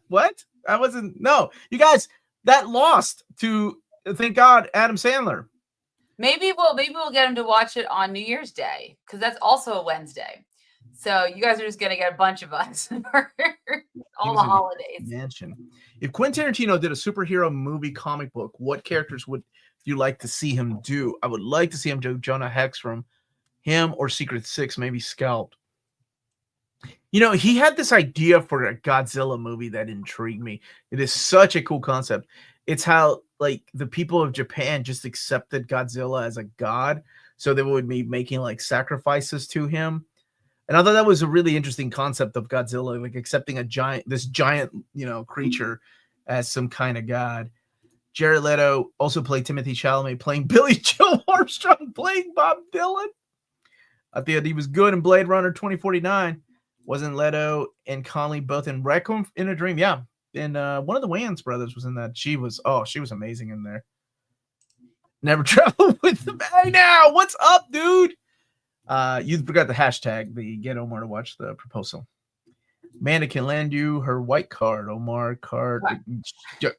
What? I wasn't. No, you guys. That lost to, thank God, Adam Sandler.
Maybe we'll get him to watch it on New Year's Day, because that's also a Wednesday. So you guys are just gonna get a bunch of us for all the holidays.
Mansion. If Quentin Tarantino did a superhero movie comic book, what characters would you like to see him do? I would like to see him do Jonah Hex from him or Secret Six, maybe Scalped. You know, he had this idea for a Godzilla movie that intrigued me. It is such a cool concept. It's how, like, the people of Japan just accepted Godzilla as a god, so they would be making, like, sacrifices to him. And I thought that was a really interesting concept of Godzilla, like accepting this giant, you know, creature as some kind of god. Jared Leto also played Timothy Chalamet, playing Billy Joe Armstrong, playing Bob Dylan. I thought he was good in Blade Runner 2049. Wasn't Leto and Conley both in Requiem in a Dream? Yeah. And one of the Wayans brothers was in that. She was amazing in there. Never traveled with the bag now. What's up, dude? You forgot the hashtag, the get Omar to watch the proposal. Amanda can lend you her white card. Omar card. So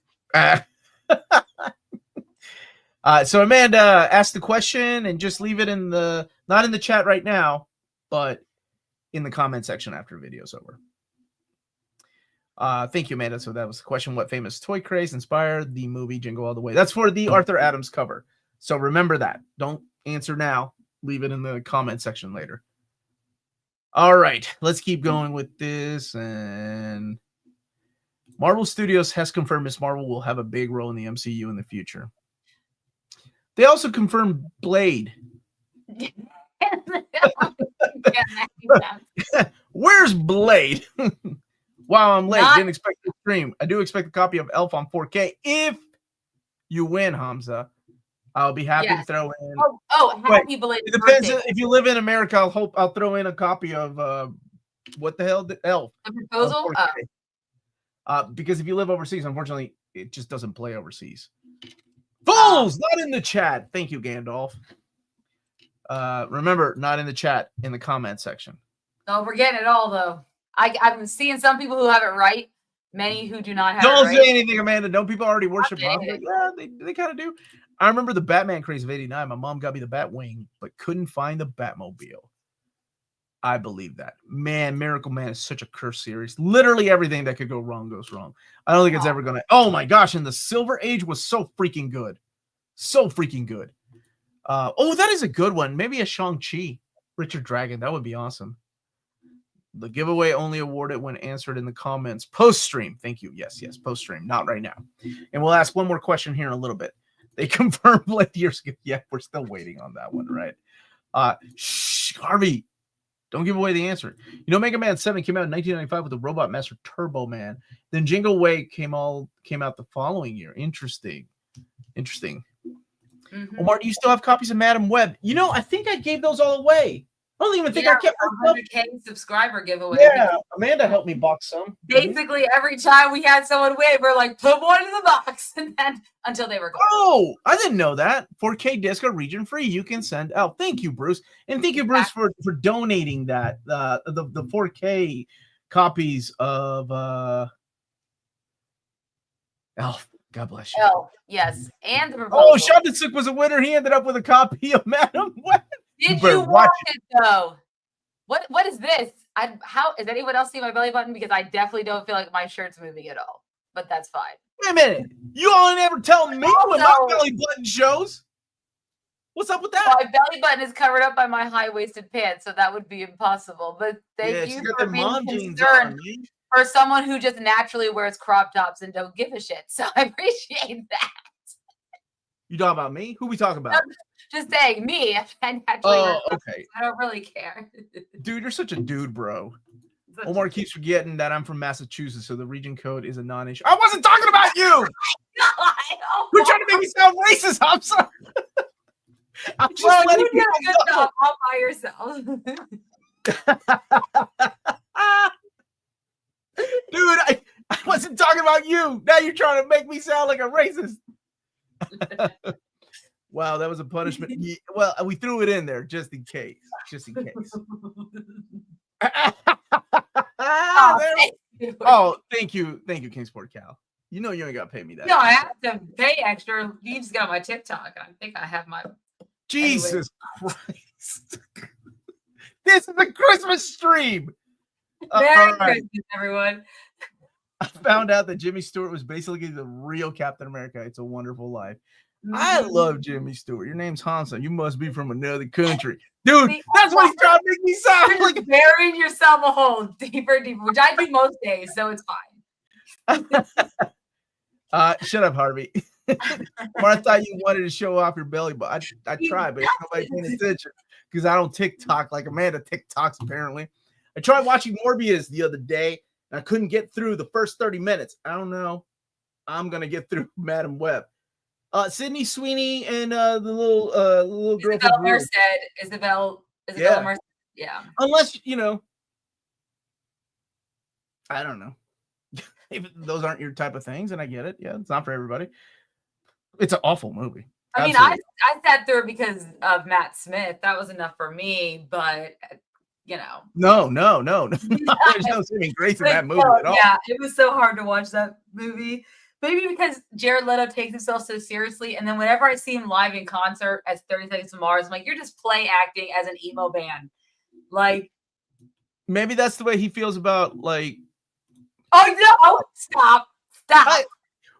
Amanda, ask the question and just leave it in the, not in the chat right now, but in the comment section after the video's over. Thank you, Amanda. So that was the question. What famous toy craze inspired the movie Jingle All the Way? That's for the Arthur Adams cover. So remember that. Don't answer now. Leave it in the comment section later. All right. Let's keep going with this. And Marvel Studios has confirmed Ms. Marvel will have a big role in the MCU in the future. They also confirmed Blade. Where's Blade? Wow, I'm late. Didn't expect the stream. I do expect a copy of Elf on 4K. If you win, Hamza, I'll be happy to throw in.
Happy belated
It depends.
birthday.
If you live in America, I'll throw in a copy of what the hell, the Elf.
The proposal?
Because if you live overseas, unfortunately, it just doesn't play overseas. Fools, not in the chat. Thank you, Gandalf. Remember, not in the chat, in the comment section.
No, we're getting it all, though. I'm seeing some people who have it right, many who do not have
Don't
it right.
say anything, Amanda. Don't people already worship mom? Like, yeah, they kind of do. I remember the Batman craze of 89. My mom got me the Batwing, but couldn't find the Batmobile. I believe that. Man, Miracleman is such a cursed series. Literally everything that could go wrong goes wrong. I don't think it's ever going to. Oh, my gosh. And the Silver Age was so freaking good. So freaking good. That is a good one. Maybe a Shang-Chi, Richard Dragon. That would be awesome. The giveaway only awarded when answered in the comments. Post-stream. Thank you. Yes, post-stream. Not right now. And we'll ask one more question here in a little bit. They confirmed late years ago. Yeah, we're still waiting on that one, right? Harvey, don't give away the answer. You know, Mega Man 7 came out in 1995 with the Robot Master Turbo Man. Then Jingle Way came out the following year. Interesting. Mm-hmm. Omar, do you still have copies of Madam Web? You know, I think I gave those all away. I don't even think I kept
100K subscriber giveaway.
Yeah, Amanda helped me box some.
Basically, every time we had someone win, we're like, put one in the box, and then until they were gone.
Oh, I didn't know that. 4K disc are region free. You can send out. Thank you, Bruce, and thank you, Bruce, for donating that. The 4K copies of Elf. God bless you.
Elf, yes, and the proposal.
Oh, Shabdatsuk was a winner. He ended up with a copy of Madam Web.
Did you watch it though? What is this? How is anyone else see my belly button? Because I definitely don't feel like my shirt's moving at all. But that's fine.
Wait a minute. You all never tell me when my belly button shows. What's up with that?
My belly button is covered up by my high-waisted pants, so that would be impossible. But thank you for being concerned for someone who just naturally wears crop tops and don't give a shit. So I appreciate that.
You talking about me? Who we talking about?
Just saying, me. Okay. I don't really care.
Dude, you're such a dude, bro. Omar keeps forgetting that I'm from Massachusetts, so the region code is a non-issue. I wasn't talking about you! You're trying to make me sound racist. I'm sorry. I'm just letting you
did a good job all by yourself.
Dude, I wasn't talking about you. Now you're trying to make me sound like a racist. Wow, that was a punishment. Yeah, well, we threw it in there just in case. Just in case. Thank you, Kingsport Cal. You know you ain't gotta pay me that.
No, I have to pay extra. You just got on my TikTok. I think I have my.
Jesus Christ! This is a Christmas stream.
Merry Christmas, everyone.
I found out that Jimmy Stewart was basically the real Captain America. It's a Wonderful Life. I love Jimmy Stewart. Your name's Hanson. You must be from another country. Dude, that's what he's trying to make me sound like.
You're burying yourself a hole deeper, which I do most days, so it's fine.
Shut up, Harvey. Martha thought you wanted to show off your belly, but I tried, but nobody paying attention because I don't TikTok like Amanda TikToks, apparently. I tried watching Morbius the other day, and I couldn't get through the first 30 minutes. I don't know. I'm going to get through Madam Web. Sydney Sweeney and the little girl.
Isabel Merced. Isabel Merced. Yeah.
Unless, I don't know. If those aren't your type of things, and I get it. Yeah, it's not for everybody. It's an awful movie.
I mean, I sat through it because of Matt Smith. That was enough for me, but No. There's no saving grace in that movie at all. Yeah, it was so hard to watch that movie. Maybe because Jared Leto takes himself so seriously, and then whenever I see him live in concert as 30 Seconds to Mars, I'm like, you're just play acting as an emo band. Like,
maybe that's the way he feels about like.
Oh no! Stop!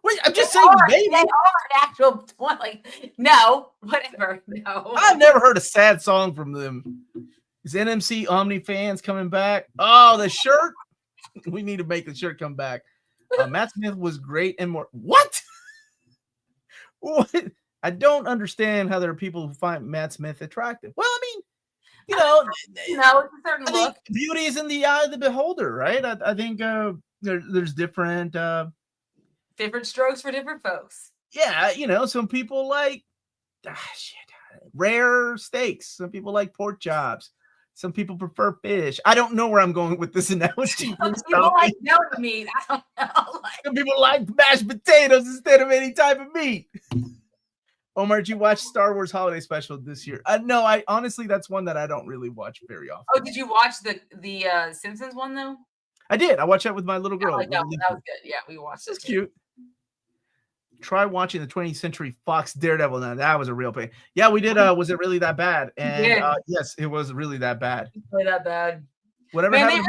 Wait, I'm just saying, maybe
they are an actual one. Like, no, whatever. No,
I've never heard a sad song from them. Is NMC Omni fans coming back? Oh, the shirt. We need to make the shirt come back. Matt Smith was great and more. What? What? I don't understand how there are people who find Matt Smith attractive. Well, I mean,
it's a certain look.
Beauty is in the eye of the beholder, right? I think there's different
strokes for different folks.
Yeah, some people like rare steaks. Some people like pork chops. Some people prefer fish. I don't know where I'm going with this analogy.
Some people like no meat. I don't know.
Some people like mashed potatoes instead of any type of meat. Omar, did you watch Star Wars Holiday Special this year? No, I honestly, that's one that I don't really watch very often.
Oh, did you watch the Simpsons one though?
I did. I watched that with my little girl.
That was good. Yeah, we watched it.
It's cute. Try watching the 20th Century Fox Daredevil. Now that was a real pain. Yeah, we did. Was it really that bad? And yes, it was really that bad.
Really that bad.
Whatever happened.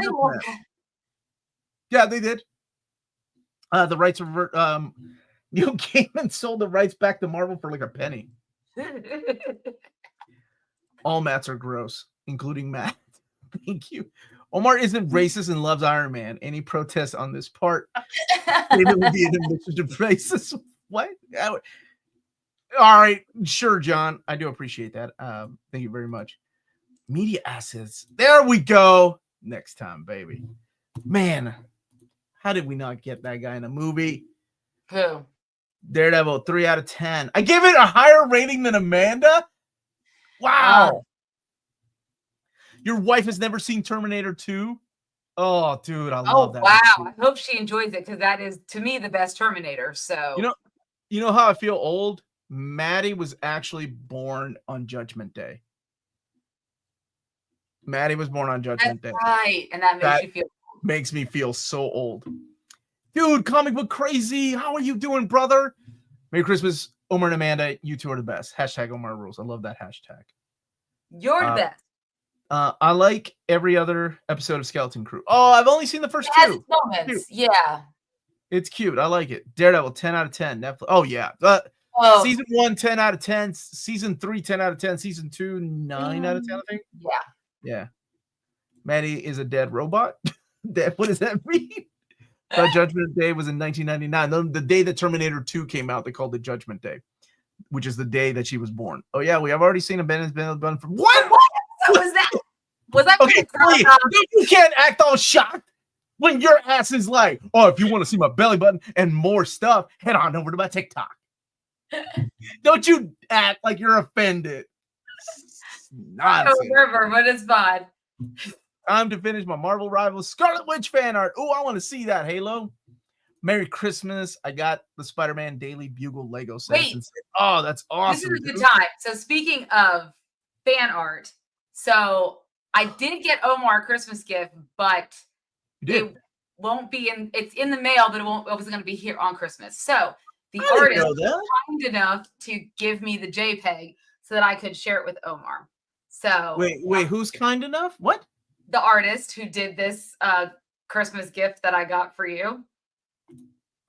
Yeah, they did. The rights were Neil Gaiman sold the rights back to Marvel for like a penny. All Matts are gross, including Matt. Thank you. Omar isn't racist and loves Iron Man. Any protests on this part? Maybe it would be an admission to racist. What? All right, sure, John. I do appreciate that. Thank you very much. Media assets. There we go. Next time, baby. Man, how did we not get that guy in a movie?
Who?
Daredevil, 3 out of 10. I gave it a higher rating than Amanda. Wow. Your wife has never seen Terminator 2? Oh, dude, I love that.
Wow. I hope she enjoys it because that is, to me, the best Terminator. So
you know how I feel old? Maddie was actually born on Judgment Day. Maddie was born on Judgment Day.
Right. And that makes you feel old.
Makes me feel so old. Dude, comic book crazy. How are you doing, brother? Merry Christmas, Omar and Amanda. You two are the best. Hashtag Omar rules. I love that hashtag.
You're the best.
I like every other episode of Skeleton Crew. Oh, I've only seen the first two.
It has its moments. Yeah.
It's cute. I like it. Daredevil, 10 out of 10. Netflix. Oh, yeah.
Oh,
Season 1, 10 out of 10. Season 3, 10 out of 10. Season 2, 9 out of 10, I think.
yeah.
Yeah. Maddie is a dead robot. What does that mean? The Judgment Day was in 1999. The day that Terminator 2 came out, they called it Judgment Day, which is the day that she was born. Oh, yeah, we have already seen a Ben from what?
What was that? Was that
Okay, please, you can't act all shocked when your ass is like, oh, if you want to see my belly button and more stuff, head on over to my TikTok. Don't you act like you're offended. Nonsense.
River, but it's fine.
Time to finish my Marvel Rivals Scarlet Witch fan art. Oh, I want to see that, Halo. Merry Christmas. I got the Spider-Man Daily Bugle Lego set. Oh, that's awesome.
This is a good time. So speaking of fan art, so I did get Omar a Christmas gift, but it won't be in. It's in the mail, but it wasn't going to be here on Christmas. So the artist was kind enough to give me the JPEG so that I could share it with Omar. So
wait, who's kind enough? What?
The artist who did this Christmas gift that I got for you.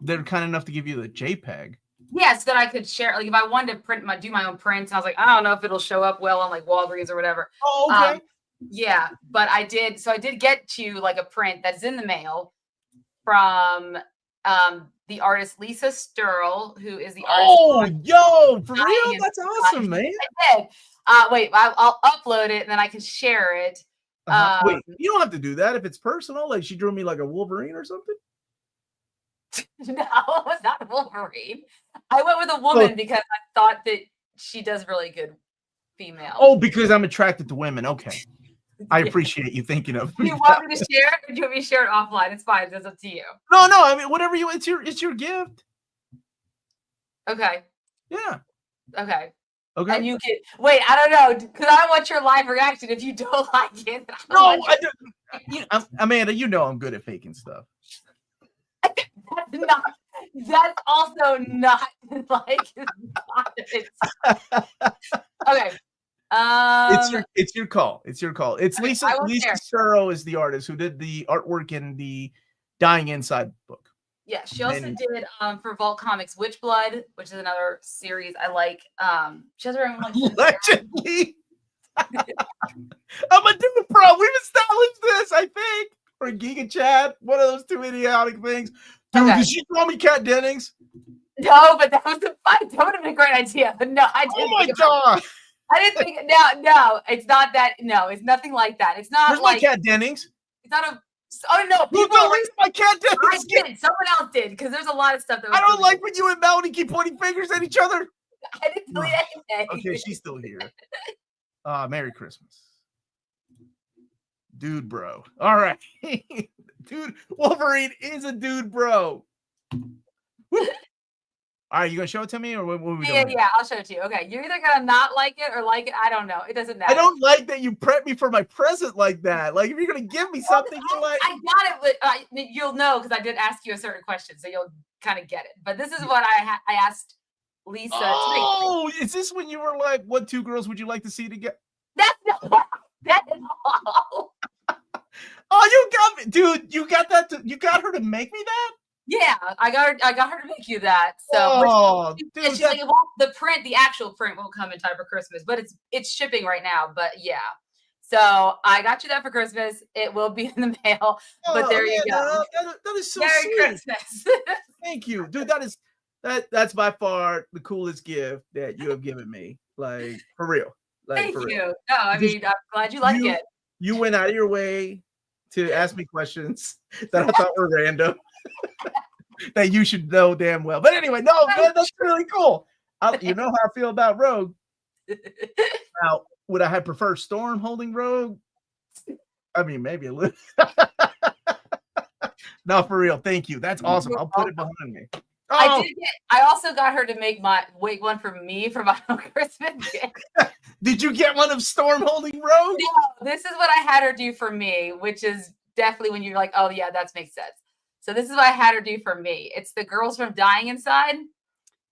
They're kind enough to give you the JPEG.
Yes, that I could share. Like if I wanted to do my own prints, and I was like, I don't know if it'll show up well on like Walgreens or whatever.
Oh, okay.
Yeah, but I did. So I did get you like a print that's in the mail from the artist Lisa Sturl, who is the artist.
Oh, yo, for real? That's awesome, man.
I did. Wait, I'll upload it and then I can share it.
Wait, you don't have to do that if it's personal. Like she drew me like a Wolverine or something.
No, it was not a Wolverine. I went with a woman because I thought that she does really good female.
Oh, because I'm attracted to women. Okay. I appreciate you thinking of me.
Do you want me to share it or do you want me to share it offline? It's fine. It's up to you.
No, I mean whatever you it's your gift.
Okay.
Yeah.
Okay.
Okay.
And you can wait, I don't know, because I don't want your live reaction if you don't like it.
No, I don't. Amanda, you know I'm good at faking stuff.
That's also not like okay.
It's your call. It's your call. It's Lisa Sturro is the artist who did the artwork in the Dying Inside book.
Yeah, she also did for Vault Comics Witchblood, which is another series I like. She has her own like
allegedly. I'm a dude, bro. We've established this, I think. Or Giga Chat, one of those two idiotic things. Dude, did she call me Kat Dennings?
No, but that was that would have been a great idea. But no, I didn't.
Oh my god.
I didn't think no, it's not that. No, it's nothing like that. It's not.
Where's my Kat Dennings?
It's not a. Oh no!
People deleted my Kat Dennings.
I did. Someone else did because there's a lot of stuff that.
I don't like when you and Melody keep pointing fingers at each other.
I didn't delete anything.
Okay, she's still here. Merry Christmas, dude, bro. All right, dude. Wolverine is a dude, bro. All right, you gonna show it to me, or what are we doing?
Yeah, I'll show it to you. Okay, you're either gonna not like it or like it. I don't know. It doesn't matter.
I don't like that you prep me for my present like that. Like, if you're gonna give me something, you're like,
I got it, but you'll know because I did ask you a certain question, so you'll kind of get it. But this is what I asked Lisa.
Oh, is this when you were like, "What two girls would you like to see together?"
That's not that is all.
Oh, you got me, dude. You got that. You got her to make me that.
Yeah, I got her to make you that. So,
dude,
she's like, the actual print won't come in time for Christmas, but it's shipping right now. But yeah, so I got you that for Christmas. It will be in the mail. But there you go.
That is so
Merry
sweet.
Christmas.
Thank you, dude. That's by far the coolest gift that you have given me. Like, for real. Like,
Thank
for
you.
real.
No, I mean, I'm glad you like it.
You went out of your way to ask me questions that I thought were random. That you should know damn well. But anyway, no, man, that's really cool. You know how I feel about Rogue. Now, would I have preferred Storm holding Rogue? I mean, maybe a little. No, for real. Thank you. That's awesome. I'll put it behind me. Oh!
I also got her to make one for me for my own Christmas gift.
Did you get one of Storm holding Rogue?
No, this is what I had her do for me, which is definitely when you're like, oh yeah, that makes sense. So this is what I had her do for me. It's the girls from Dying Inside.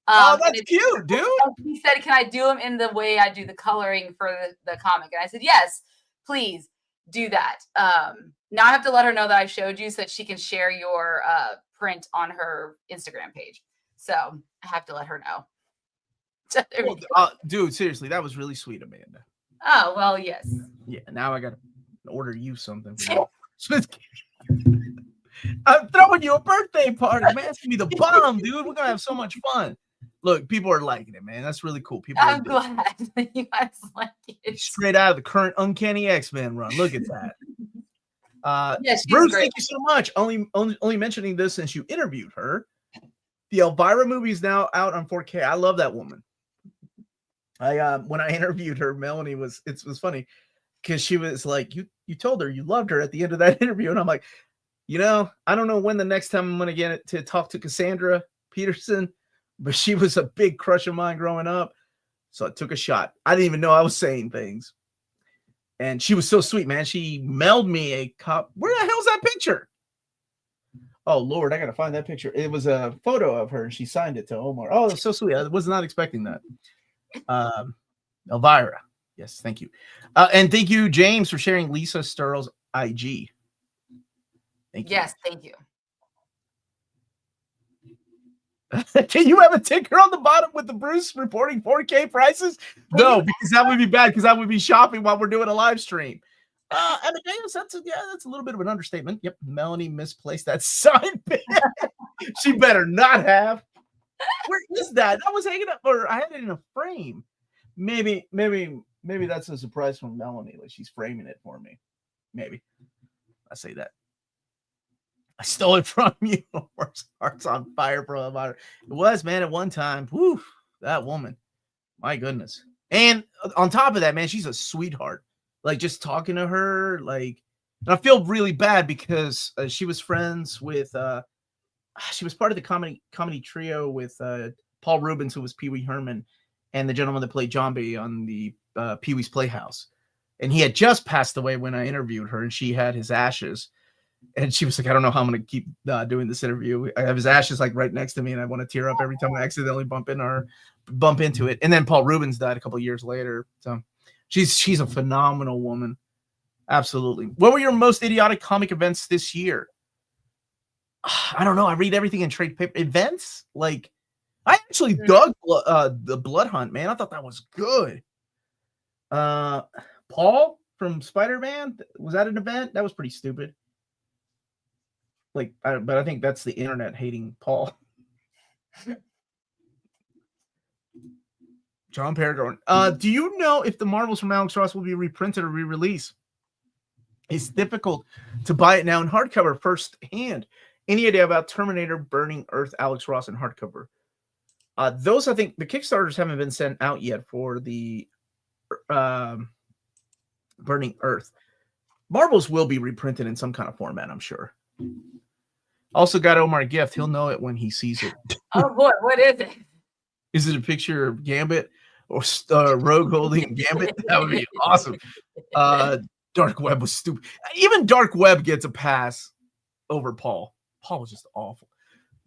Oh, that's cute, dude.
He said, can I do them in the way I do the coloring for the comic? And I said, yes, please do that. Now I have to let her know that I showed you so that she can share your print on her Instagram page. So I have to let her know.
Well, dude, seriously, that was really sweet, Amanda.
Oh, well, yes.
Yeah, now I gotta order you something. I'm throwing you a birthday party, man. It's gonna be the bomb, dude. We're gonna have so much fun. Look, people are liking it, man. That's really cool. People
I'm glad that you guys like it.
Straight out of the current Uncanny X-Men run. Look at that.
Yeah, she's
Bruce,
great.
thank you so much. Only mentioning this since you interviewed her. The Alvira movie is now out on 4K. I love that woman. When I interviewed her, Melanie it was funny because she was like, you told her you loved her at the end of that interview, and I'm like, I don't know when the next time I'm gonna get to talk to Cassandra Peterson, but she was a big crush of mine growing up, so I took a shot. I didn't even know I was saying things, and she was so sweet, man. She mailed me a cop. Where the hell's that picture? Oh Lord, I gotta find that picture. It was a photo of her, and she signed it to Omar. Oh, that's so sweet. I was not expecting that. Alvira, yes, thank you, and thank you, James, for sharing Lisa Sterl's IG. Thank you.
Yes, thank you.
Can you have a ticker on the bottom with the Bruce reporting 4K prices? No, because that would be bad, because I would be shopping while we're doing a live stream. Amadeus, that's a little bit of an understatement. Yep, Melanie misplaced that sign. She better not have. Where is that? That was hanging up, or I had it in a frame. Maybe that's a surprise from Melanie. Like she's framing it for me. Maybe. I say that. I stole it from you. Hearts on fire, bro. It was, man, at one time. Woo, that woman. My goodness. And on top of that, man, she's a sweetheart. Like just talking to her, like, and I feel really bad because she was friends with she was part of the comedy trio with Paul Rubens, who was Pee Wee Herman, and the gentleman that played John B on the Pee Wee's Playhouse. And he had just passed away when I interviewed her, and she had his ashes. And she was like, I don't know how I'm going to keep doing this interview. I have his ashes like right next to me, and I want to tear up every time I accidentally bump into it. And then Paul Rubens died a couple of years later. So she's a phenomenal woman. Absolutely. What were your most idiotic comic events this year? I don't know. I read everything in trade paper events. Like I actually dug the Blood Hunt, man. I thought that was good. Paul from Spider-Man, was that an event? That was pretty stupid. But I think that's the internet hating Paul. John Paragon. Do you know if the Marvels from Alex Ross will be reprinted or re-released? It's difficult to buy it now in hardcover first hand. Any idea about Terminator Burning Earth, Alex Ross in hardcover? Those, I think, the Kickstarters haven't been sent out yet for the Burning Earth. Marvels will be reprinted in some kind of format, I'm sure. Also got Omar a gift. He'll know it when he sees it.
Oh boy, what is it?
Is it a picture of Gambit or Rogue holding Gambit? That would be awesome. Dark Web was stupid. Even Dark Web gets a pass over Paul. Paul was just awful.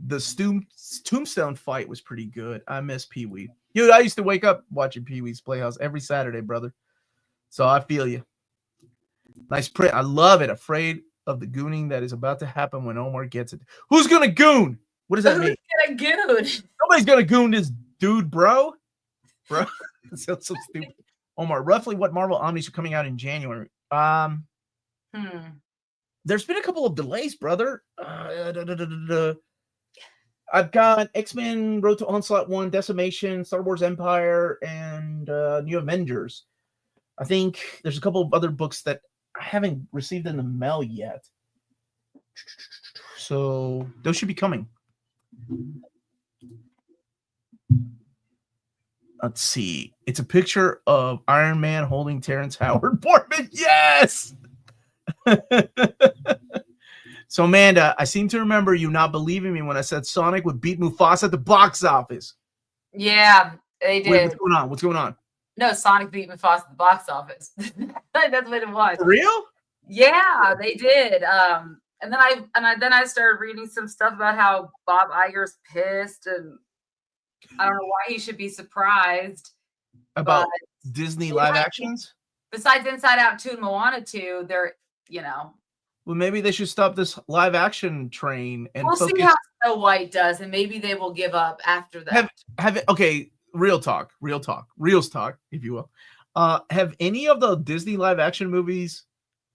The Tombstone fight was pretty good. I miss Pee Wee. Dude, I used to wake up watching Pee Wee's Playhouse every Saturday, brother. So I feel you. Nice print. I love it. Afraid of the gooning that is about to happen when Omar gets it. Who's gonna goon? What does that mean?
Who's gonna goon?
Nobody's gonna goon this dude, bro. That sounds so stupid. Omar, roughly what Marvel Omnis are coming out in January? There's been a couple of delays, brother. I've got X-Men Road to Onslaught 1, Decimation, Star Wars Empire, and New Avengers. I think there's a couple of other books that I haven't received in the mail yet. So those should be coming. Let's see. It's a picture of Iron Man holding Terrence Howard Portman. Yes! So, Amanda, I seem to remember you not believing me when I said Sonic would beat Mufasa at the box office.
Yeah, they did.
Wait, what's going on?
No, Sonic beat Mufasa at the box office. That's what it was.
For real?
Yeah, they did. And then I started reading some stuff about how Bob Iger's pissed, and I don't know why he should be surprised
about Disney live actions.
Besides Inside Out 2 and Moana 2, they're
Well, maybe they should stop this live action train and
we'll see how Snow White does, and maybe they will give up after that.
Okay, real talk, real talk, if you will. Have any of the Disney live action movies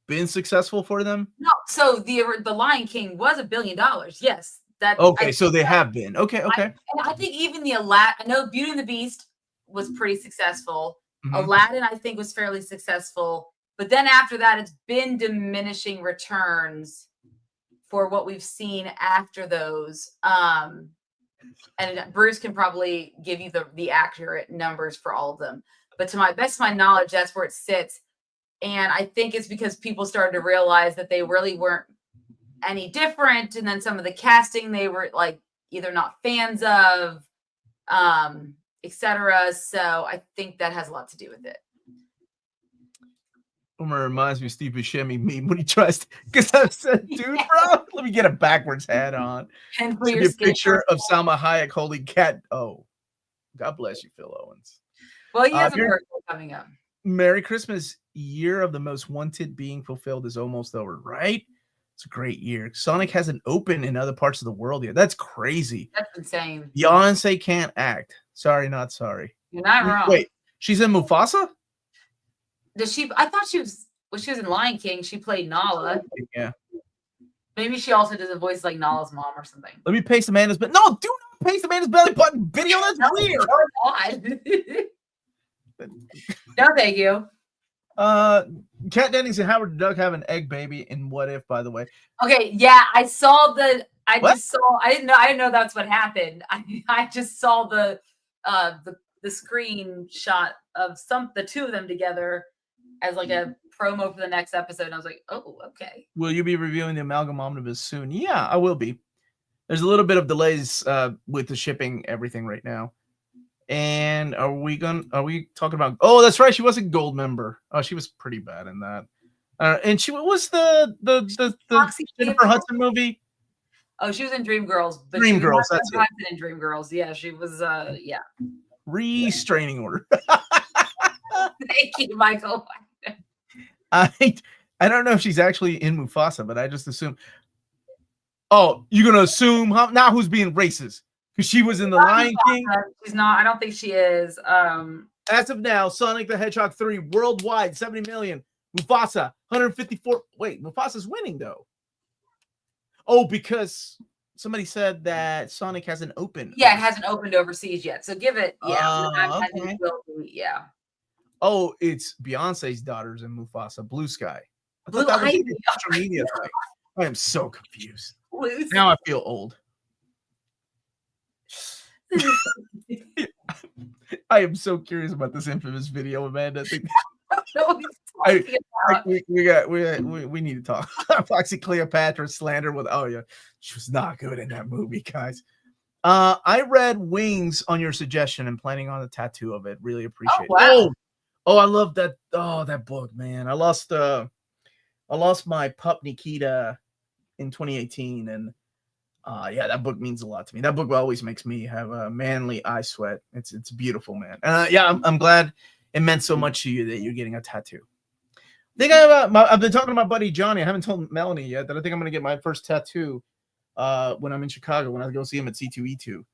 been successful for them?
No, so the Lion King was $1 billion. Yes, that.
Okay, so they have been. Okay.
And I think even the Aladdin. I know Beauty and the Beast was pretty successful.
Mhm.
Aladdin, I think, was fairly successful. But then after that, it's been diminishing returns for what we've seen after those. And Bruce can probably give you the accurate numbers for all of them. But to my best of my knowledge, that's where it sits. And I think it's because people started to realize that they really weren't any different. And then some of the casting they were like either not fans of, etc. So I think that has a lot to do with it.
Omar reminds me of Steve Buscemi meme when he tries to, because I said, dude, bro, let me get a backwards hat on.
And
Should be a picture of Salma Hayek holding cat. Oh, God bless you, Phil Owens.
Well, he has a birthday coming up.
Merry Christmas. Year of the most wanted being fulfilled is almost over, right? It's a great year. Sonic hasn't opened in other parts of the world yet. That's crazy.
That's insane.
Beyonce can't act. Sorry, not sorry.
You're not wrong.
Wait, she's in Mufasa?
Does she? I thought she was. When she was in Lion King, she played Nala.
Yeah.
Maybe she also does a voice like Nala's mom or something.
Let me paste Amanda's, but no, do not paste Amanda's belly button video. That's weird.
No, thank you.
Kat Dennings and Howard the Duck have an egg baby in What If, by the way.
Okay, yeah, I saw the. I didn't know that's what happened. I just saw the screenshot of the two of them together as like a promo for the next episode. And I was like, oh, okay.
Will you be reviewing the Amalgam Omnibus soon? Yeah, I will be. There's a little bit of delays with the shipping everything right now. And are we talking about? Oh, that's right. She was a gold member. Oh, she was pretty bad in that. And she was the Jennifer Hudson movie.
Oh, she was in Dreamgirls.
Dreamgirls, that's it.
In Dreamgirls, yeah, she was. Yeah.
Restraining order.
Thank you, Michael.
I don't know if she's actually in Mufasa, but I just assume. Oh, you're gonna assume now who's being racist? Because she was in the Lion King.
She's not. I don't think she is.
As of now, Sonic the Hedgehog 3 worldwide 70 million. Mufasa 154. Wait, Mufasa's winning though. Oh, because somebody said that Sonic hasn't opened.
Yeah, it hasn't opened overseas yet. So give it. Yeah.
Okay.
Yeah.
Oh, it's Beyonce's daughters in Mufasa. Blue Sky. I
Blue
thought that was
Ivy.
a social media thing. I am so confused.
Blue
Now I feel old. I am so curious about this infamous video, Amanda. We need to talk. Foxy Cleopatra slander with she was not good in that movie, guys. I read Wings on your suggestion and planning on a tattoo of it. Really appreciate it.
Wow.
Oh, I love that. Oh, that book, man. I lost my pup Nikita in 2018, and yeah, that book means a lot to me. That book always makes me have a manly eye sweat. It's beautiful, man. Yeah, I'm glad it meant so much to you that you're getting a tattoo. I think I've been talking to my buddy Johnny. I haven't told Melanie yet that I think I'm gonna get my first tattoo when I'm in Chicago when I go see him at C2E2.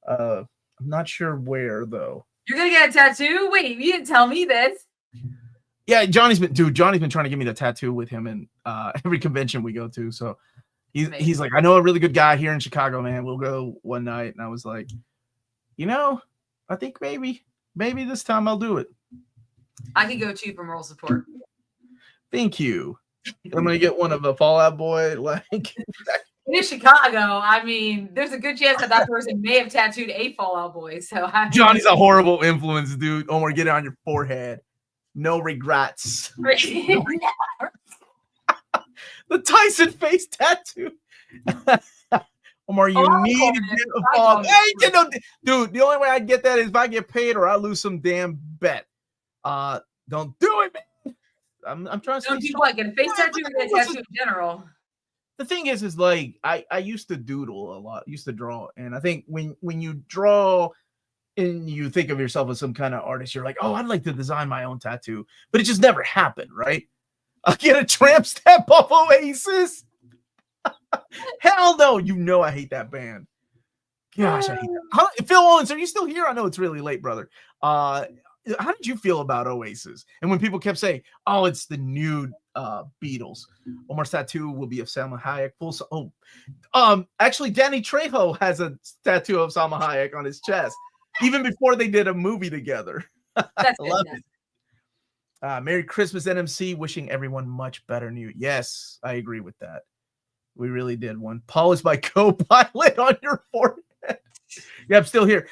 I'm not sure where though.
You're gonna get a tattoo? Wait, you didn't tell me this.
Yeah, Johnny's been trying to give me the tattoo with him in every convention we go to. So he's like, I know a really good guy here in Chicago, man. We'll go one night. And I was like, I think maybe this time I'll do it.
I could go too for moral support.
Thank you. I'm gonna get one of a Fallout Boy. Like
in Chicago, I mean, there's a good chance that person may have tattooed a Fallout Boy. So
Johnny's a horrible influence, dude. Omar, get it on your forehead. No regrets. The Tyson face tattoo. Omar, you need to get a Fallout. Dude, the only way I get that is if I get paid or I lose some damn bet. Don't do it, man. I'm trying to
don't do what? Get a face tattoo or get a tattoo in general?
The thing is like I used to doodle a lot, used to draw, and I think when you draw and you think of yourself as some kind of artist, you're like, oh, I'd like to design my own tattoo, but it just never happened, right? I'll get a tramp stamp off Oasis. Hell no, I hate that band. Gosh, I hate that. Phil Owens, are you still here? I know it's really late, brother. How did you feel about Oasis? And when people kept saying, "Oh, it's the new Beatles," Omar's tattoo will be of Salma Hayek. Actually, Danny Trejo has a tattoo of Salma Hayek on his chest, even before they did a movie together. I love it. Merry Christmas, NMC. Wishing everyone much better new. Yes, I agree with that. We really did one. Paul is my co-pilot on your forehead. Yeah, I'm still here.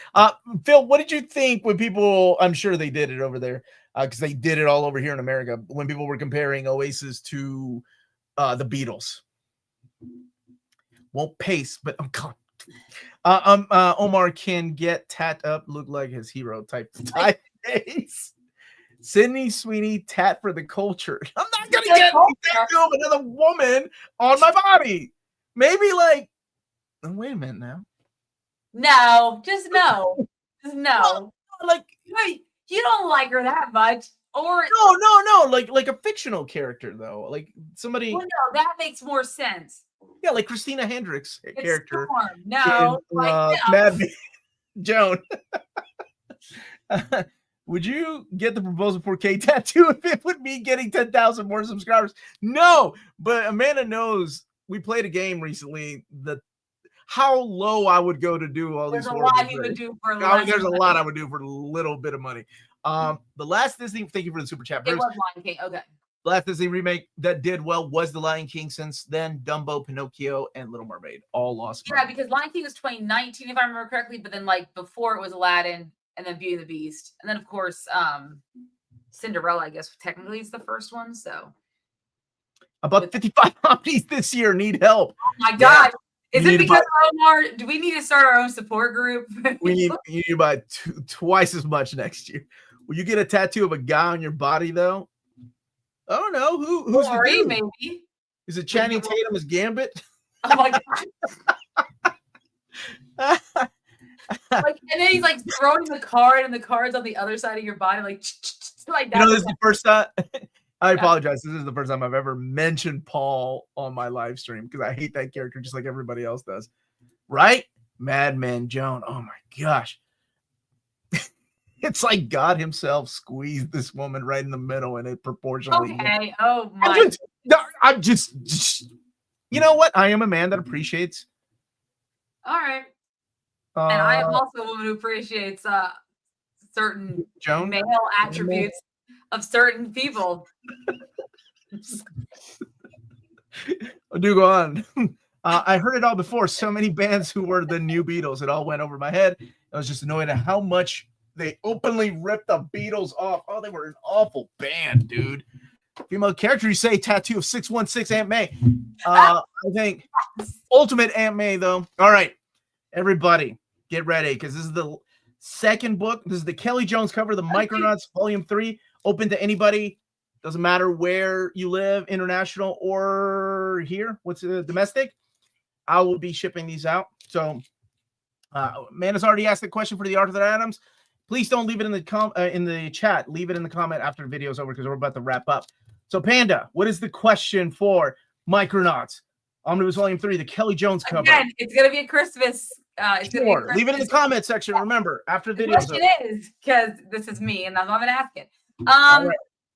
Phil, what did you think when people, I'm sure they did it over there, because they did it all over here in America, when people were comparing Oasis to the Beatles? Won't pace, but Omar can get tat up, look like his hero type face. Sydney Sweeney, tat for the culture. I'm not gonna get a tattoo of another woman on my body. Maybe like, wait a minute now.
No, just no. Just no.
Well, like,
wait, you don't like her that much. Or
no. Like a fictional character though. Like somebody.
Well, no, that makes more sense.
Yeah, like Christina Hendricks character.
Storm. No,
in, Mad Joan. Would you get the proposal 4K tattoo if it would be getting 10,000 more subscribers? No, but Amanda knows we played a game recently that how low I would go to do all these.
There's a lot you would do for
there's a lot I would do for a little bit of money. The last Disney, thank you for the super chat.
It was Lion King. Okay.
The last Disney remake that did well was The Lion King. Since then, Dumbo, Pinocchio, and Little Mermaid all lost money.
Yeah, because Lion King was 2019, if I remember correctly, but then like before it was Aladdin, and then Beauty and the Beast, and then of course Cinderella, I guess technically is the first one. So
about 55 hobbies this year need help.
Oh my god. Is it because Omar? Do we need to start our own support group?
You need to buy twice as much next year. Will you get a tattoo of a guy on your body though? I don't know. Who's the dude?
Maybe.
Is it Channing Tatum as Gambit?
Oh my god. Like, and then he's like throwing the card, and the card's on the other side of your body, like that.
You know, this is the first time. I apologize. This is the first time I've ever mentioned Paul on my live stream because I hate that character just like everybody else does. Right? Madman Joan. Oh my gosh. It's like God himself squeezed this woman right in the middle and it proportionally.
Okay. Oh my.
I'm just, you know what? I am a man that appreciates.
All right. And I am also a woman who appreciates certain
Joan?
male attributes of certain people.
Do go on. I heard it all before. So many bands who were the new Beatles. It all went over my head. I was just annoyed at how much they openly ripped the Beatles off. Oh, they were an awful band, dude. Female character, you say tattoo of 616 Aunt May. I think ultimate Aunt May, though. All right, everybody, get ready because this is the second book. This is the Kelly Jones cover, the Micronauts Volume 3. Open to anybody. Doesn't matter where you live, international or here. What's domestic? I will be shipping these out. So, man has already asked the question for the Arthur Adams. Please don't leave it in the chat. Leave it in the comment after the video is over because we're about to wrap up. So, Panda, what is the question for Micronauts Omnibus Volume 3, the Kelly Jones cover?
Again, it's gonna be a Christmas.
Sure. Leave it in the comment section. Remember, after the video.
The question is because this is me, and that's why I'm gonna ask it. Right.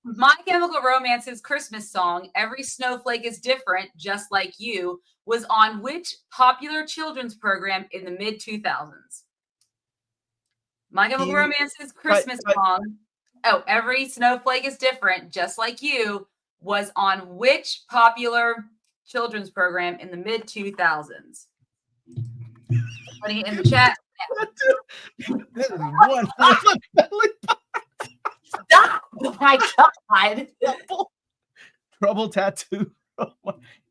My Chemical Romance's Christmas song, "Every Snowflake is Different, Just Like You," was on which popular children's program in the mid-2000s? My Chemical Romance's Christmas song, "Every Snowflake is Different, Just Like You," was on which popular children's program in the mid-2000s? Putting it in the chat.
This is one.
Stop! Oh my god!
Trouble tattoo.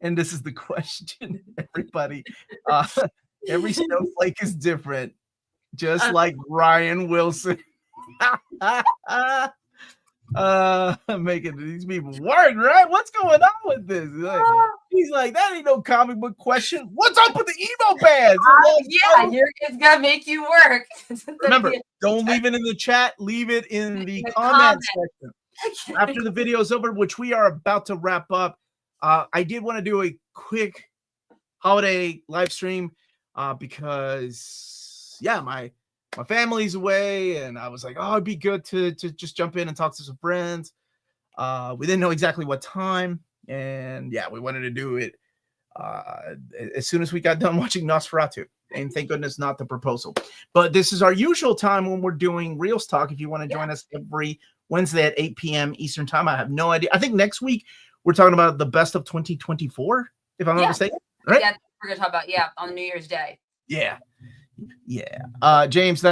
And this is the question, everybody. Every snowflake is different, just like Ryan Wilson. Making these people work, right? What's going on with this? He's like, that ain't no comic book question. What's up with the emo bands?
It's gonna make you work.
Remember, don't leave it in the chat. Leave it in the comment section. After the video is over, which we are about to wrap up, I did want to do a quick holiday live stream. because my family's away, and I was like, oh, it'd be good to just jump in and talk to some friends. We didn't know exactly what time, and we wanted to do it as soon as we got done watching Nosferatu. And thank goodness not the proposal. But this is our usual time when we're doing Reels Talk. If you want to join us every Wednesday at 8 p.m. Eastern Time, I have no idea. I think next week we're talking about the best of 2024, if I'm not mistaken. Right?
Yeah, we're going to talk about, on New Year's Day.
Yeah. James,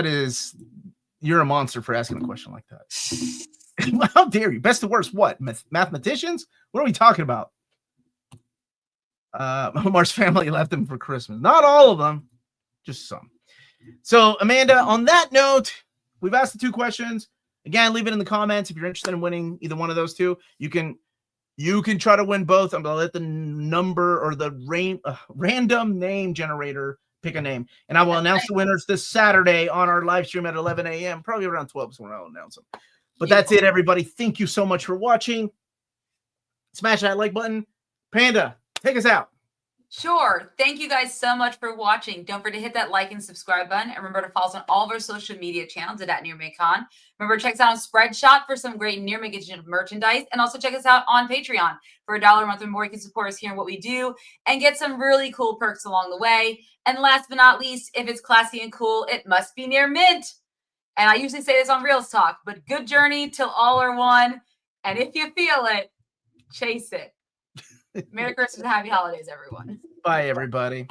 you're a monster for asking a question like that. How dare you? Best to worst, what? Mathematicians? What are we talking about? Omar's family left him for Christmas. Not all of them, just some. So, Amanda, on that note, we've asked the 2 questions. Again, leave it in the comments if you're interested in winning either one of those 2. You can try to win both. I'm going to let the number or the random name generator pick a name. And I will announce the winners this Saturday on our live stream at 11 a.m., probably around 12 is when I'll announce them. But that's it, everybody. Thank you so much for watching. Smash that like button. Panda, take us out.
Sure. Thank you guys so much for watching. Don't forget to hit that like and subscribe button. And remember to follow us on all of our social media channels at nearmintcon. Remember to check us out on Spreadshop for some great Near Mint edition merchandise. And also check us out on Patreon. For $1 a month or more, you can support us here in what we do and get some really cool perks along the way. And last but not least, if it's classy and cool, it must be Near Mint. And I usually say this on Reels Talk, but good journey till all are one. And if you feel it, chase it. Merry Christmas and happy holidays, everyone.
Bye, everybody.